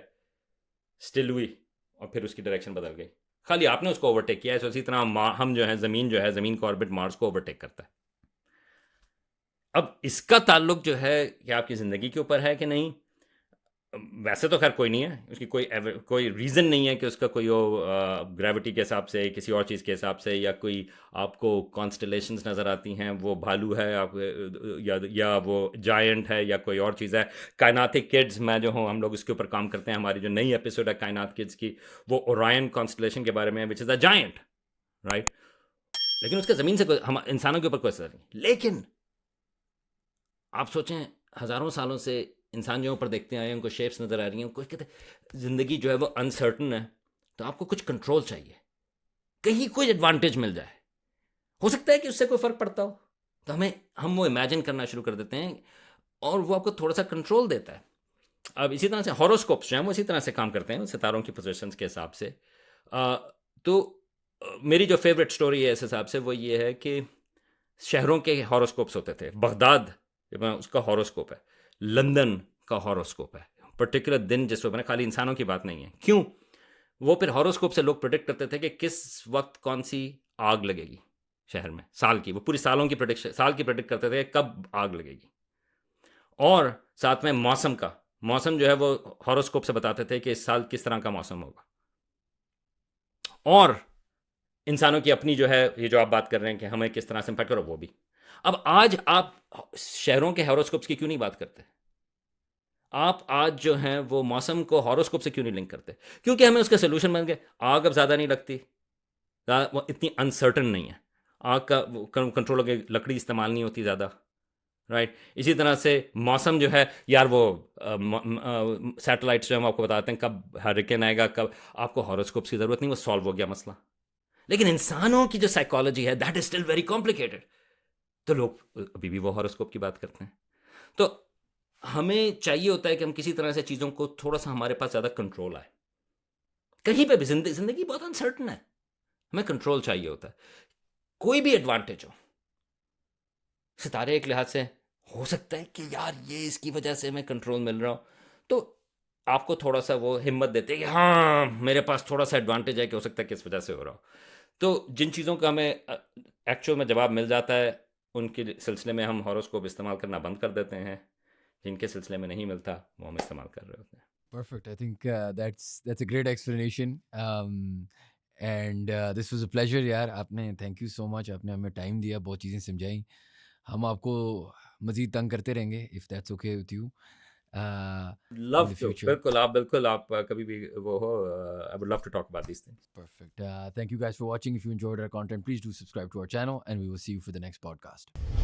स्टिल हुई, और फिर उसकी डायरेक्शन बदल गई, खाली आपने उसको ओवरटेक किया है। तो इसी तरह हम जो है ज़मीन का ऑर्बिट मार्स को ओवरटेक करता है। अब इसका ताल्लुक जो है कि आपकी ज़िंदगी के ऊपर है कि नहीं, वैसे तो खैर कोई नहीं है, उसकी कोई रीज़न नहीं है कि उसका कोई ग्रेविटी के हिसाब से, किसी और चीज़ के हिसाब से, या कोई आपको कॉन्स्टलेशंस नज़र आती हैं, वो भालू है आप, या वो जायंट है, या कोई और चीज़ है। कायनात किड्स मैं जो हूँ, हम लोग इसके ऊपर काम करते हैं, हमारी जो नई एपिसोड है कायनात किड्स की, वो ओरायन कॉन्स्टलेशन के बारे में, which is a giant, right? लेकिन उसके ज़मीन से हम इंसानों के ऊपर कोई असर नहीं। लेकिन आप सोचें, हज़ारों सालों से इंसान जो ऊपर देखते आए हैं, उनको शेप्स नज़र आ रही हैं, कोई कहते ज़िंदगी जो है वो अनसर्टन है, तो आपको कुछ कंट्रोल चाहिए, कहीं कोई एडवांटेज मिल जाए, हो सकता है कि उससे कोई फ़र्क पड़ता हो, तो हम वो इमेजिन करना शुरू कर देते हैं और वो आपको थोड़ा सा कंट्रोल देता है। अब इसी तरह से हॉरोस्कोप्स जो हैं वो इसी तरह से काम करते हैं सितारों की पोजीशंस के हिसाब से। तो मेरी जो फेवरेट स्टोरी है इस हिसाब से वो ये है कि शहरों के हॉरोस्कोप्स होते थे। बगदाद उसका हॉरोस्कोप है, लंदन का हॉरोस्कोप है, पर्टिकुलर दिन जिस पर खाली इंसानों की बात नहीं है। क्यों? वो फिर हॉरोस्कोप से लोग प्रेडिक्ट करते थे कि किस वक्त कौन सी आग लगेगी शहर में, साल की, वो पूरी सालों की प्रेडिक्शन, साल की प्रेडिक्ट करते थे कब आग लगेगी। और साथ में मौसम जो है वो हॉरोस्कोप से बताते थे कि इस साल किस तरह का मौसम होगा। और इंसानों की अपनी जो है, ये जो आप बात कर रहे हैं कि हमें किस तरह से इम्पैक्ट करो, वो भी। अब आज आप शहरों के हॉरोस्कोप्स की क्यों नहीं बात करते? आप आज जो हैं वो मौसम को हॉरोस्कोप से क्यों नहीं लिंक करते? क्योंकि हमें उसका सोल्यूशन बन गए। आग अब ज़्यादा नहीं लगती, वो इतनी अनसर्टन नहीं है। आग का कंट्रोल हो गया, लकड़ी इस्तेमाल नहीं होती ज़्यादा, राइट। इसी तरह से मौसम जो है यार, वो सैटेलाइट्स जो हैं वो आपको बताते हैं कब हरिकेन आएगा, कब। आपको हॉरोस्कोप्स की ज़रूरत नहीं, वो सॉल्व हो गया मसला। लेकिन इंसानों की जो साइकोलॉजी है that is still very complicated. तो लोग अभी भी वो हॉरोस्कोप की बात करते हैं। तो हमें चाहिए होता है कि हम किसी तरह से चीज़ों को थोड़ा सा, हमारे पास ज़्यादा कंट्रोल आए। कहीं पे भी जिंदगी बहुत अनसर्टन है, हमें कंट्रोल चाहिए होता है। कोई भी एडवांटेज हो, सितारे एक लिहाज से हो सकता है कि यार ये इसकी वजह से हमें कंट्रोल मिल रहा हो, तो आपको थोड़ा सा वो हिम्मत देते हैं कि हाँ मेरे पास थोड़ा सा एडवांटेज है कि हो सकता है किस वजह से हो रहा हो। तो जिन चीज़ों का हमें एक्चुअल में जवाब मिल जाता है, उनके सिलसिले में हम हॉरोस्कोप इस्तेमाल करना बंद कर देते हैं। जिनके सिलसिले में नहीं मिलता वो हम इस्तेमाल कर रहे होते हैं। Perfect. I think that's a great explanation. And this was a pleasure, यार। आपने थैंक यू सो मच, आपने हमें टाइम दिया, बहुत चीज़ें समझाई। हम आपको मज़ीद तंग करते रहेंगे if that's okay with you in love the two, future. बिल्कुल आप कभी भी वो हो, I would love to talk about these things. Perfect. Thank you guys for watching. If you enjoyed our content, please do subscribe to our channel, and we will see you for the next podcast.